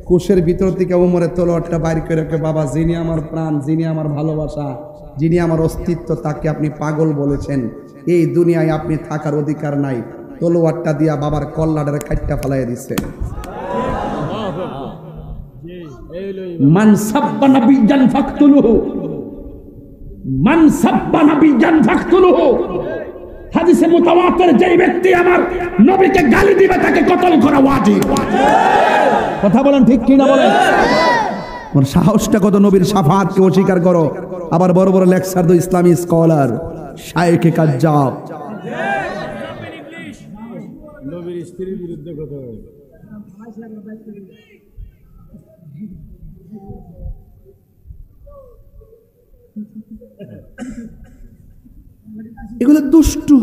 কুশের ভিতর থেকে উমরের তলোয়ারটা বাইর করে, বাবা যিনি আমার প্রাণ, যিনি আমার ভালোবাসা, যিনি আমার অস্তিত্ব, তাকে আপনি পাগল বলেছেন। এই দুনিয়ায় আপনি থাকার অধিকার নাই। তলোয়ারটা দিয়া বাবার কল্লাডের কাটটা ফেলাইয়া দিচ্ছে। মান সাব্বা নাবিয়ান ফাকতুলুহু, মান সাব্বা নাবিয়ান ফাকতুলুহু। হাদিসে মুতাওয়াতির যেই ব্যক্তি আমার নবীকে গালি দিবে তাকে কতল করা ওয়াজিব। কথা বলেন ঠিক কি না বলেন? ওর সাহসটা কত! নবীর শাফাতকে অস্বীকার করো, আবার বড় বড় লেকচার দো ইসলামী স্কলার শায়েখে কাজ্জাব। নবীর স্ত্রীর বিরুদ্ধে কথা বলে। এগুলো দুষ্টু।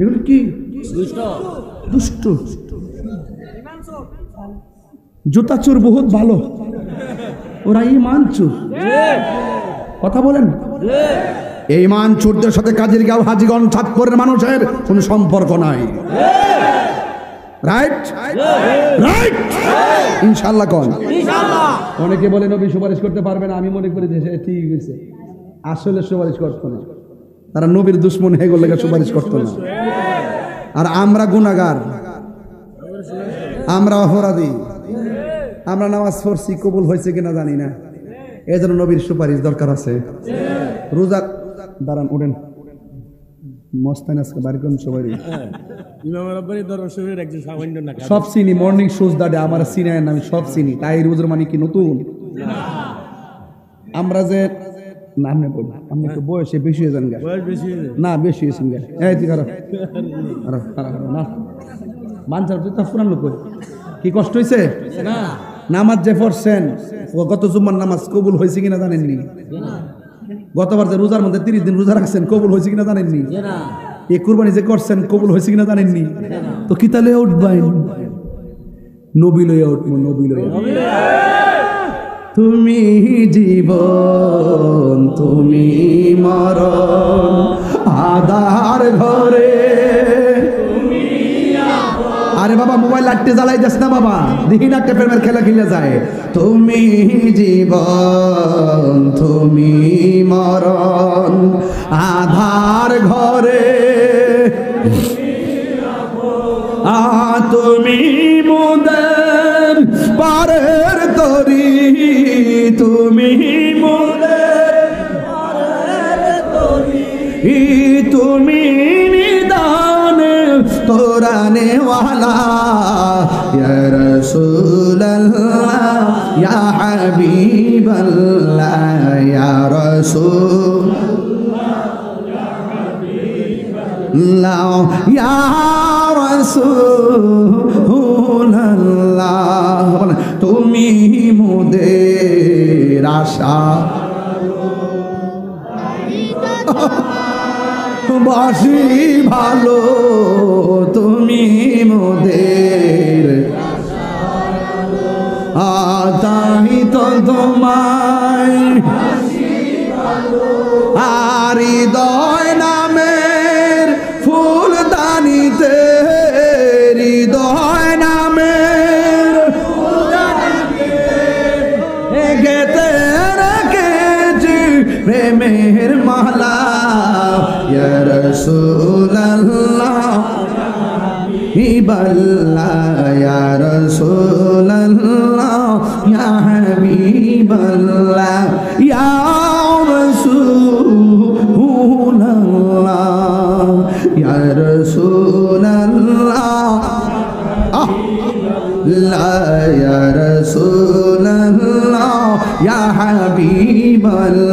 এগুলো কি? দুষ্টু। জুতা চোর বহুত ভালো, ওরা ঈমান চোর। কথা বলেন। এই ঈমান চোরদের সাথে কাজের গাঁও হাজীগঞ্জ চাঁদপুরের মানুষের কোন সম্পর্ক নাই। রাইট রাইট ইনশাআল্লাহ। কোন অনেকে বলে নবী সুপারিশ করতে পারবে না, আমি মনে করি যে সে ঠিক হয়েছে, আসলে সুপারিশ করতো না। তারা নবীর দুশ্মন হয়ে গেলে সুপারিশ করতো না। আর আমরা গুনাহগার, আমরা অপরাধী, আমরা নামাজ পড়ছি কবুল হয়েছে কিনা জানি না। এই জন্য নবীর সুপারিশ দরকার আছে। রোজা দাঁড়ান, উঠেন। মস্তান আজকে বাড়ি কোন সবাই ইমামের আব্বারি দরবার শরীফের একজন সামান্য না সব চিনি মর্নিং শোজ দাদা আমার চিনায় না আমি সব চিনি তাই রোজের মানে কি নতুন আমরা যে নাম নেব আমি তো বয়সে বেশি হয়ে যান গা বয়স বেশি হয়ে যায়। না বেশি হয়েছেন গা এই তুই কারো না মানসার তো পুরান লোক কি কষ্ট হয়েছে না নামাজ যে পড়ছেন গত জুম্মার নামাজ কবুল হয়েছে কিনা জানেননি গতবার যে রোজার মধ্যে 30 দিন রোজা রাখছেন কবুল হয়েছে কিনা জানেননি এই কুরবানি যে করছেন কবুল হয়েছে কিনা জানেননি তো কি তাহলে উঠবেন নবী লইয়া উঠবো নবী লইয়া তুমি জীবন তুমি মরণ আধার ঘরে আরে বাবা মোবাইল লাইটে জ্বালাই যাস না বাবা দেখি না একটা প্রেমের খেলা খেলে যায় তুমি জীবন তুমি মরণ আধার ঘরে তুমি মোদের পারের তরি তুমি মোদের পারের তরি তুমি নিদান কোরআনে ওয়ালা ইয়া রাসূলুল্লাহ ইয়া হাবিবাল্লাহ ইয়া রাসূলুল্লাহ ইয়া রাসূলুল্লাহ তুমি মোদের আশা বাসি ভালো তুমি মোদের তাই তো তোমায় আর হৃদয় নামের ফুলদানিতে হৃদয় নামের গেতে রেখেছি প্রেমের মালা ইয়া রাসূলুল্লাহ হাবিবাল্লাহ ইয়া রাসূলুল্লাহ ইয়া হাবিবাল্লাহ ইয়া রাসূলুল্লাহ ইয়া রাসূলুল্লাহ লা ইয়া রাসূলুল্লাহ ইয়া হাবিবাল্লাহ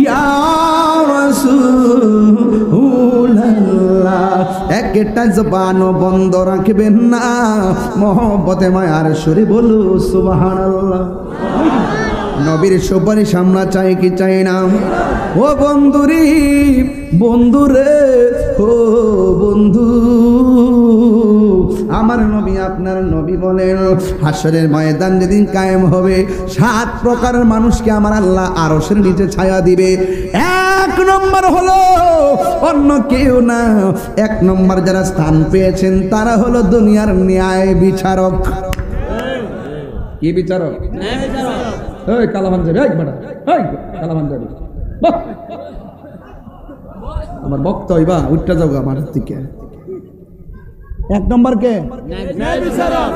ইয়া রাসূলুল্লাহ একটা জবান বন্ধ রাখবেন না মহব্বতে মায়ার সুরে বলু সুবহানাল্লাহ নবীর সুপারিশ আমরা চাই কি চাই না ও বন্ধুরি বন্ধুরে ও বন্ধু আমার নবী আপনার নবী বলেন হাসরের ময়দান যেদিন কায়েম হবে 7 প্রকারের মানুষকে আমার আল্লাহ আরশের নিচে ছায়া দিবে 1 নম্বর হলো অন্য কেউ না 1 নম্বর যারা স্থান পেয়েছেন তারা হলো দুনিয়ার ন্যায় বিচারক কি বিচারক ন্যায় বিচারক এই কালামানজারি এই বড় এই কালামানজারি বাহ আমার বক্ত হইবা উঠটা যাও আমার থেকে 1 নম্বর কে ন্যায় বিচারক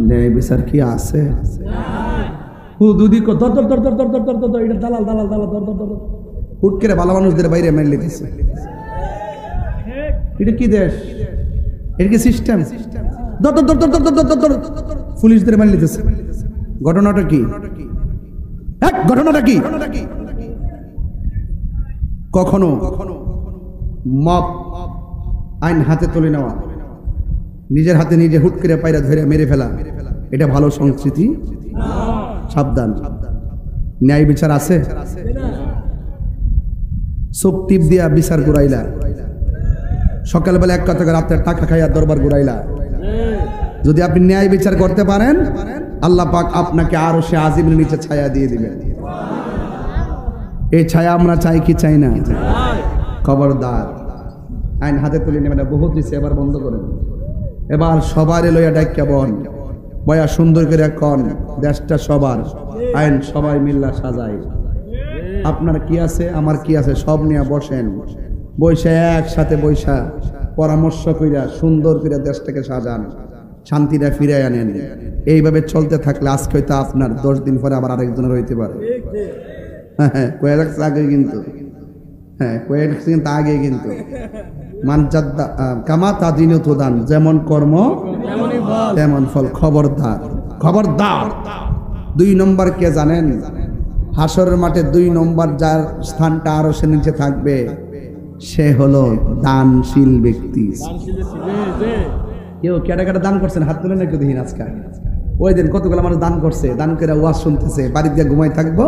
ন্যায় বিচার কি আছে হুদুদি কো দর দর দর দর দর দর দর এটা দালাল দালাল দালাল দর দর দর হুট করে ভালো মানুষদের বাইরে মেরে দিছে এটা কি দেশ এটা কি সিস্টেম দর দর দর দর দর দর পুলিশদের মেরে দিছে ঘটনাটা কি এক ঘটনাটা কি কখনো মব আইন হাতে তুলে নেওয়া নিজের হাতে নিজে হুট করে পায়রা ধরে মেরে ফেলা এটা ভালো সংস্কৃতি সাবধান ন্যায় বিচার আছে চোখ টিপ দিয়া বিচার ঘুরাইলা সকালবেলা এক কথা রাত্রে টাকা খাইয়া দরবার ঘুরাইলা যদি আপনি ন্যায় বিচার করতে পারেন আল্লাহ পাক আপনাকে আরো সে আজিমের নিচে ছায়া দিয়ে দিবেন এই ছায়া আমরা চাই কি চাই না খবরদার আইন হাতে তুলে নেবেন বহুত দিচ্ছে এবার বন্ধ করেন এবার সবার লইয়া ডাক্কা বন বয়া সুন্দর করে কন দেশটা সবার আইন সবাই মিল্লা সাজাই আপনার কি আছে আমার কি আছে সব নিয়ে বসেন বৈশা একসাথে বৈশা পরামর্শ কইরা সুন্দর করে দেশটাকে সাজান শান্তিটা ফিরে আনেন এইভাবে চলতে থাকলে আজকে হয়তো আপনার 10 দিন পরে আবার আরেকজনের হইতে পারে হ্যাঁ কয়ে রাখছে আগে কিন্তু হ্যাঁ কয়েক সেকেন্ড আগে কিন্তু মানজাদ্দা কামা তাদিনু তুদান, যেমন কর্ম তেমন ফল। খবরদার খবরদার। 2 নম্বর কে জানেন? হাসরের মাঠে 2 নম্বর যার স্থানটা আরো সে নিচে থাকবে, সে হলো দানশীল ব্যক্তি। কেউ কেটে কেটে দান করছেন? হাত তুলে নাকি দেখি আজকে। ওই দিন কতগুলো মানুষ দান করছে, দান করে ওয়াজ শুনতেছে, বাড়ি দিয়ে ঘুমাই থাকবো,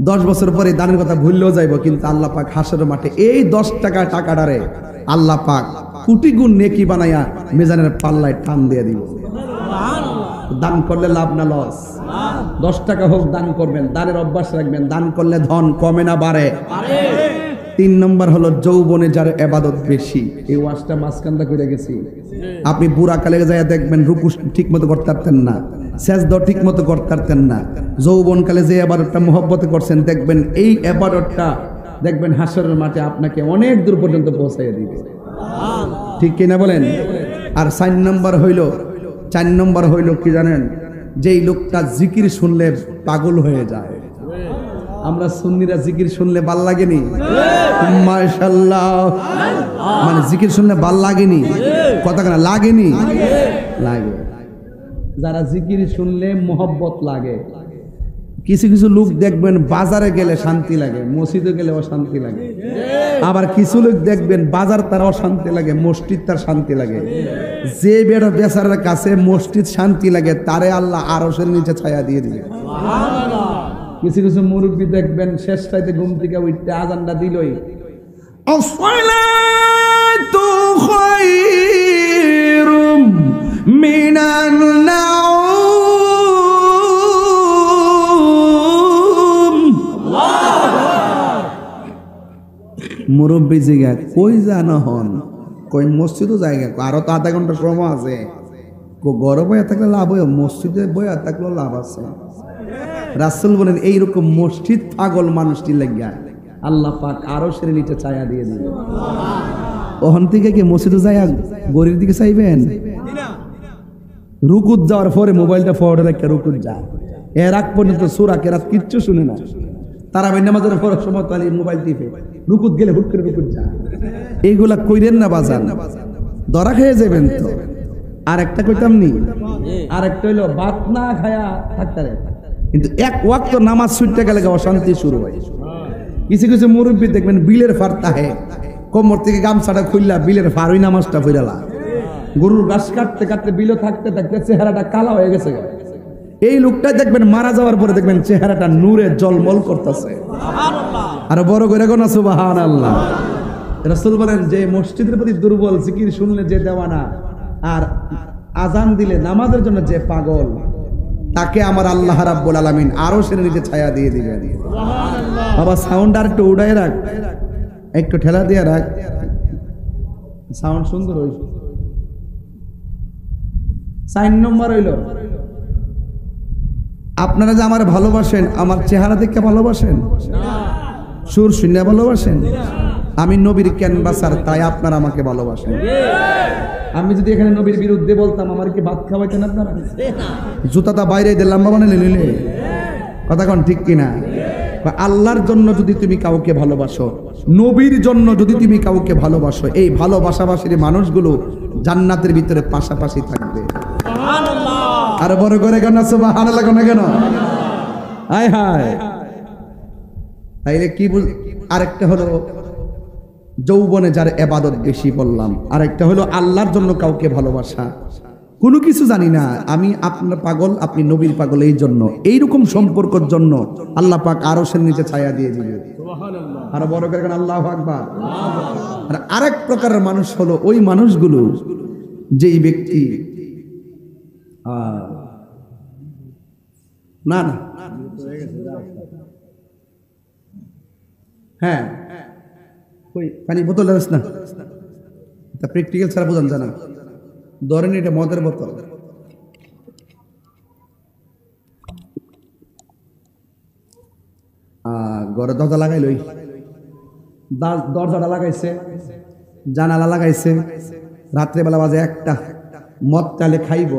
10 বছর পরে দানের কথা ভুললেও যাইবো, কিন্তু আল্লাহ পাক হাসরের মাঠে এই 10 টাকাটারে আল্লাহ পাক কোটি গুণ নেকি বানাইয়া মিজানের পাল্লায় টান দিয়ে দিব। দান করলে লাভ না লস? 10 টাকা হোক দান করবেন, দানের অভ্যাস রাখবেন, দান করলে ধন কমে না বাড়ে। 3 নম্বর হলো যৌবনে যার ইবাদত বেশি। এই ওয়াজটা মাঝখানটা করে গেছি। আপনি বুড়া কালে যায় দেখবেন রুকু ঠিক মতো করতে পারতেন না, সেজদা ঠিক মতো করতে পারতেন না। যৌবন কালে যে ইবাদতটা মহব্বতে করছেন, দেখবেন এই ইবাদতটা দেখবেন হাসরের মাঠে আপনাকে অনেক দূর পর্যন্ত পৌঁছাইয়া দিবে। ঠিক কিনা বলেন? আর 4 নম্বর হইল কি জানেন? যেই লোকটা জিকির শুনলে পাগল হয়ে যায়। আমরা সুন্নিরা জিকির শুনলে ভাল লাগেনি? মাশাআল্লাহ। মানে জিকির শুনলে ভাল লাগেনি? কথা কেন লাগেনি? লাগে। যারা জিকির শুনলে মোহব্বত লাগে। কিছু কিছু লোক দেখবেন বাজারে গেলে শান্তি লাগে, মসজিদে গেলে অশান্তি লাগে। আবার কিছু লোক দেখবেন বাজার তার অশান্তি লাগে, মসজিদ তার শান্তি লাগে। যে বেড়া বেচারার কাছে মসজিদ শান্তি লাগে, তারে আল্লাহ আরশের নিচে ছায়া দিয়ে দিবে। কিছু কিছু মুরব্বী দেখবেন শেষ রাতে ঘুম থেকে উঠতে আজানটা দিলই, আসসালাতু খায়রুম মিনান নাওম। মুরব্বী জিগা কই জানো হন? কই মসজিদও জায়গা, আরো তো আধা ঘন্টা সময় আছে। ঘরে বইয়া থাকলে লাভ হয়, মসজিদে বইয়া থাকলেও লাভ আছে। রাসূল বলেন এইরকম মসজিদ পাগল মানুষটি লাগিয়া আল্লাহ পাক আরশের নিচে ছায়া দিয়ে দিবে। ওখান থেকে কি মসজিদে যাইয়া গরির দিকে চাইবেন? রুকুত যাওয়ার পরে মোবাইলটা ফরওয়ার্ডে রেখে রুকুত যা, এর আগ পর্যন্ত সূরা কেরাত কিচ্ছু শুনে না। তারাবি নামাজের পর সময় তালি মোবাইল টিপে, রুকুত গেলে হুট করে রুকুত যা। এইগুলা কইরেন না বাজান, ধরা খেয়ে যাবেন তো। আর একটা কইতাম নি, আর একটা হইলো ভাত না খায়া থাকতারে, কিন্তু এক ওয়াক্ত নামাজ ছুটতে গেলে অশান্তি শুরু হয়। কিছু কিছু মুরব্বী দেখবেন বিলের ফার তাহে কোমর থেকে গামছাটা খুললা বিলের ফার ওই নামাজটা ফিরালা। গরুর ঘাস কাটতে কাটতে বিলে থাকতে থাকতে চেহারাটা কালা হয়ে গেছে। এই লোকটা দেখবেন মারা যাওয়ার পরে দেখবেন চেহারাটা নূরে জলমল করতেছে। আর বড় করে গোনা সুবহানাল্লাহ। রাসূল বলেন যে মসজিদের প্রতি দুর্বল, জিকির শুনলে যে দেওয়ানা, আর আজান দিলে নামাজের জন্য যে পাগল, তাকে আমার আল্লাহ রাব্বুল আলামিন আরশের নিচে ছায়া দিয়ে দিবেন। বাবা সাউন্ড আর একটু উড়াই রাখ, একটু ঠেলা দিয়ে রাখ, সাউন্ড সুন্দর হইছে। 4 নম্বর হইল আপনারা যে আমার ভালোবাসেন, আমার চেহারা দেখে ভালোবাসেন, সুর শুনে ভালোবাসেন। আমি নবীর ক্যানভাসার, তাই আপনারা আমাকে ভালোবাসেন। আমি যদি এখানে নবীর বিরুদ্ধে বলতাম, আমার কি ভাত খাওয়াইতেন আপনারা? জুতাটা বাইরে দিলাম বাবা নিলে কথা কোন ঠিক কিনা? আল্লাহর জন্য যদি তুমি কাউকে ভালোবাসো, নবীর জন্য যদি তুমি কাউকে ভালোবাসো, এই ভালোবাসাবাসীর মানুষগুলো জান্নাতের ভিতরে পাশাপাশি থাকবে। আর বড় করে কেন সুবহানাল্লাহ কেন? হায় হায়। তাইলে কি বুঝ? আরেকটা হলো যৌবনে যার ইবাদত বেশি বললাম, আরেকটা হলো আল্লাহর জন্য কাউকে ভালোবাসা। কোনো কিছু জানি না, আমি আপনার পাগল, আপনি নবীর পাগল, এই জন্য এইরকম সম্পর্কের জন্য আল্লাহ পাক আরশের নিচে ছায়া দিয়ে দিবে। আর বড় করে কেন আল্লাহু আকবার। আর আরেক প্রকারের মানুষ হলো ওই মানুষগুলো যেই ব্যক্তি না না হ্যাঁ ওই পানি বোতল আছে না, তা প্র্যাকটিক্যাল ছাড়া বোঝান জানা, ধরেন এটা মদের বোতল, ঘরে দরজা লাগাইলই, দরজাটা লাগাইছে, জানালা লাগাইছে, রাত্রেবেলা বাজে 1টা, মদ কালে খাইব,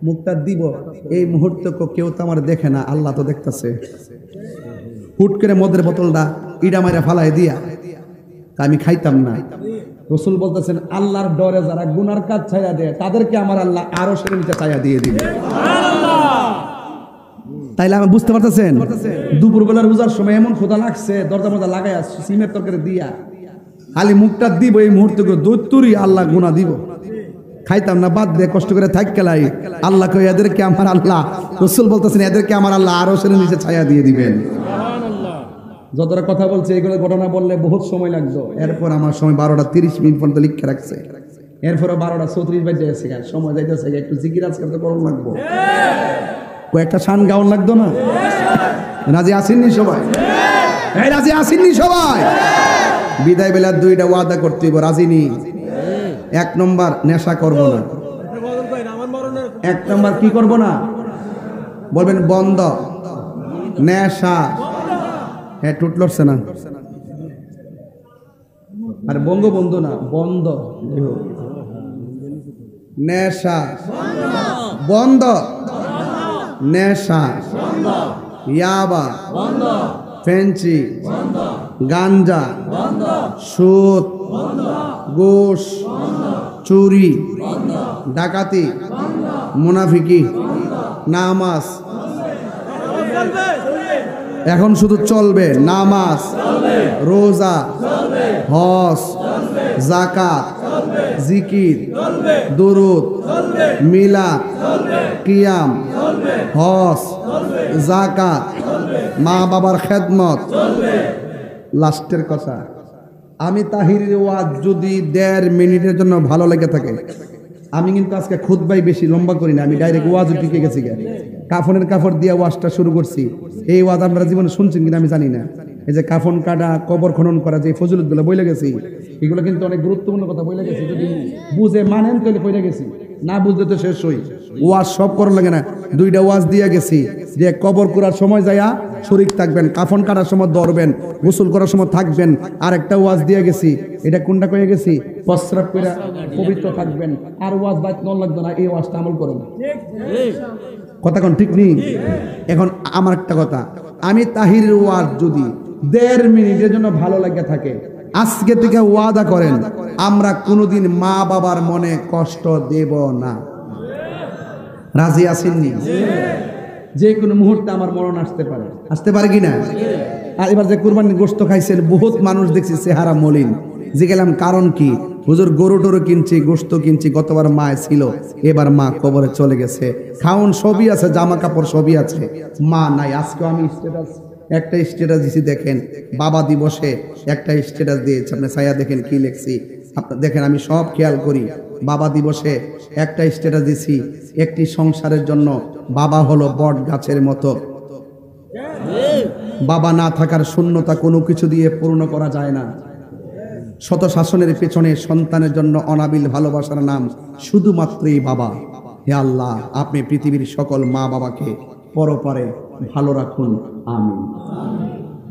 মুখটা দিব, এই মুহূর্তে কেউ তো আমার দেখে না, আল্লাহ তো দেখতেছে। হুট করে মদের বোতলটা ইডা মাইরা ফালাই দিয়া আমি খাইতাম না। রসুল বলতেছেন আল্লাহর ডরে যারা গুনার কাজ ছায়া দেয় তাদেরকে আমার আল্লাহ আরো সেরে নিচে ছায়া দিয়ে দিবে। তাইলে আমি বুঝতে পারতেছেন দুপুরবেলার রোজার সময় এমন ক্ষুধা লাগছে দরজা মজা লাগাই আসছে সিমের তরকারি দিয়া খালি মুখটা দিব এই মুহূর্তে দৈত্যুরি আল্লাহ গুনাহ দিব। খাইতাম না বাদ দিয়ে কষ্ট করে থাক গেলাই আল্লাহ কই এদেরকে আমার আল্লাহ রসুল বলতেছেন এদেরকে আমার আল্লাহ আরো সেরে নিচে ছায়া দিয়ে দিবেন। যতটা কথা বলছে এগুলো ঘটনা বললে বহুত সময় লাগতো। এরপর আমার সময় 12:30 পর্যন্ত লিখে রাখছে। এরপরে 12:34 বাজে গেছে সময় যাইতেছে একটু জিকির আজকাল তো করুন লাগবো কয়েকটা শান গাউন লাগতো না। রাজি আসেননি সবাই? রাজি আসেননি সবাই? বিদায় বেলা 2টা ওয়াদা করতে হইব। রাজি নি? 1 নম্বর নেশা করব না। 1 নম্বর কি করব না বলবেন? বন্ধ। নেশা হ্যাঁ টুট লড়ছে না আর বঙ্গবন্ধু না বন্ধ। নেশা বন্ধ। নেশা ইয়াবা ফেন্সি গাঞ্জা সুদ ঘুষ চুরি ডাকাতি মুনাফিকি নামাজ। এখন শুধু চলবে নামাজ রোজা হজ যাকাত জিকির দুরুদ মিলাদ কিয়াম হজ যাকাত মা বাবার খেদমত। লাস্টের কথা আমি তাহিরের ওয়াজ যদি 1.5 মিনিটের জন্য ভালো লেগে থাকে আমি কিন্তু আজকে খুতবাই বেশি লম্বা করি না। আমি ডাইরেক্ট ওয়াজ টিকে গেছি কাফনের কাপড় দিয়ে ওয়াজটা শুরু করছি। এই ওয়াজ আপনারা জীবনে শুনছেন কিনা আমি জানি না। এই যে কাফন কাটা কবর খনন করা যে ফজিলতগুলো বইলে গেছি এগুলো কিন্তু অনেক গুরুত্বপূর্ণ কথা বইলে গেছি। যদি বুঝে মানেন তাহলে বইলে গেছি না বুঝলে তো শেষ হই। ওয়াজ সব করার লাগে না। 2টা ওয়াজ দিয়ে গেছি যে কবর করার সময় যায়া শরীক থাকবেন কাফন কাটার সময় ধরবেন গোসল করার সময় থাকবেন। আর একটা ওয়াজ দিয়ে গেছি এটা কোনটা কয়ে গেছি প্রস্রাব করে পবিত্র থাকবেন। আর ওয়াজ বাইত নন লাগবে না এই ওয়াজটা আমল করেন। কথা কোন ঠিক নেই? এখন আমার একটা কথা আমি তাহিরের ওয়াজ যদি 1.5 মিনিটের জন্য ভালো লাগে থাকে আজকে থেকে ওয়াদা করেন আমরা কোনোদিন মা বাবার মনে কষ্ট দেব না। রাজি আসেননি? যে কোনো মুহূর্তে আমার মরণ আসতে পারে কিনা? আর এবার যে কুরবানির গোশত খাইছেন বহুত মানুষ দেখছি চেহারা মলিন। যে গেলাম কারণ কি? হুজুর গরু টরু কিনছি গোশত কিনছি গতবার মা ছিল এবার মা কবরে চলে গেছে। খাওন সবই আছে জামা কাপড় সবই আছে মা নাই। আজকে আমি একটা স্ট্যাটাস দিছি দেখেন বাবা দিবসে একটা স্ট্যাটাস দিয়েছি আপনি ছায়া দেখেন কি লিখছি আপনারা দেখেন। আমি সব খেয়াল করি। বাবা দিবসে একটা স্ট্যাটাস দিছি একটি সংসারের জন্য বাবা হলো বট গাছের মতো। বাবা না থাকার শূন্যতা কোনো কিছু দিয়ে পূর্ণ করা যায় না। শত শাসনের পেছনে সন্তানের জন্য অনাবিল ভালোবাসার নাম শুধুমাত্রই বাবা। হে আল্লাহ আপনি পৃথিবীর সকল মা বাবাকে পরপারে ভালো রাখুন আমিন।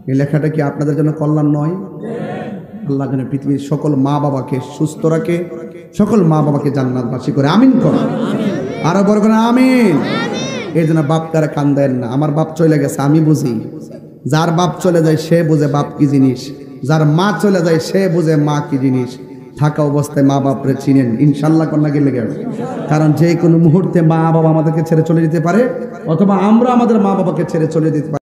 এই লেখাটা কি আপনাদের জন্য কল্যাণ নয়? আল্লাহ যেন পৃথিবীর সকল মা বাবাকে সুস্থ রাখে সকল মা বাবাকে জান্নাতবাসী করে আমিন করো। আরো বড় করে আমিন। এই জন্য বাপ তারা কান্দেন না। আমার বাপ চলে গেছে আমি বুঝি। যার বাপ চলে যায় সে বুঝে বাপ কি জিনিস। যার মা চলে যায় সে বুঝে মা কি জিনিস। থাকা অবস্থায় মা বাপরে চিনেন ইনশাল্লাহ কন্যা গেলে গেলে। কারণ যে কোনো মুহূর্তে মা বাবা আমাদেরকে ছেড়ে চলে যেতে পারে অথবা আমরা আমাদের মা বাবাকে ছেড়ে চলে যেতে পারি।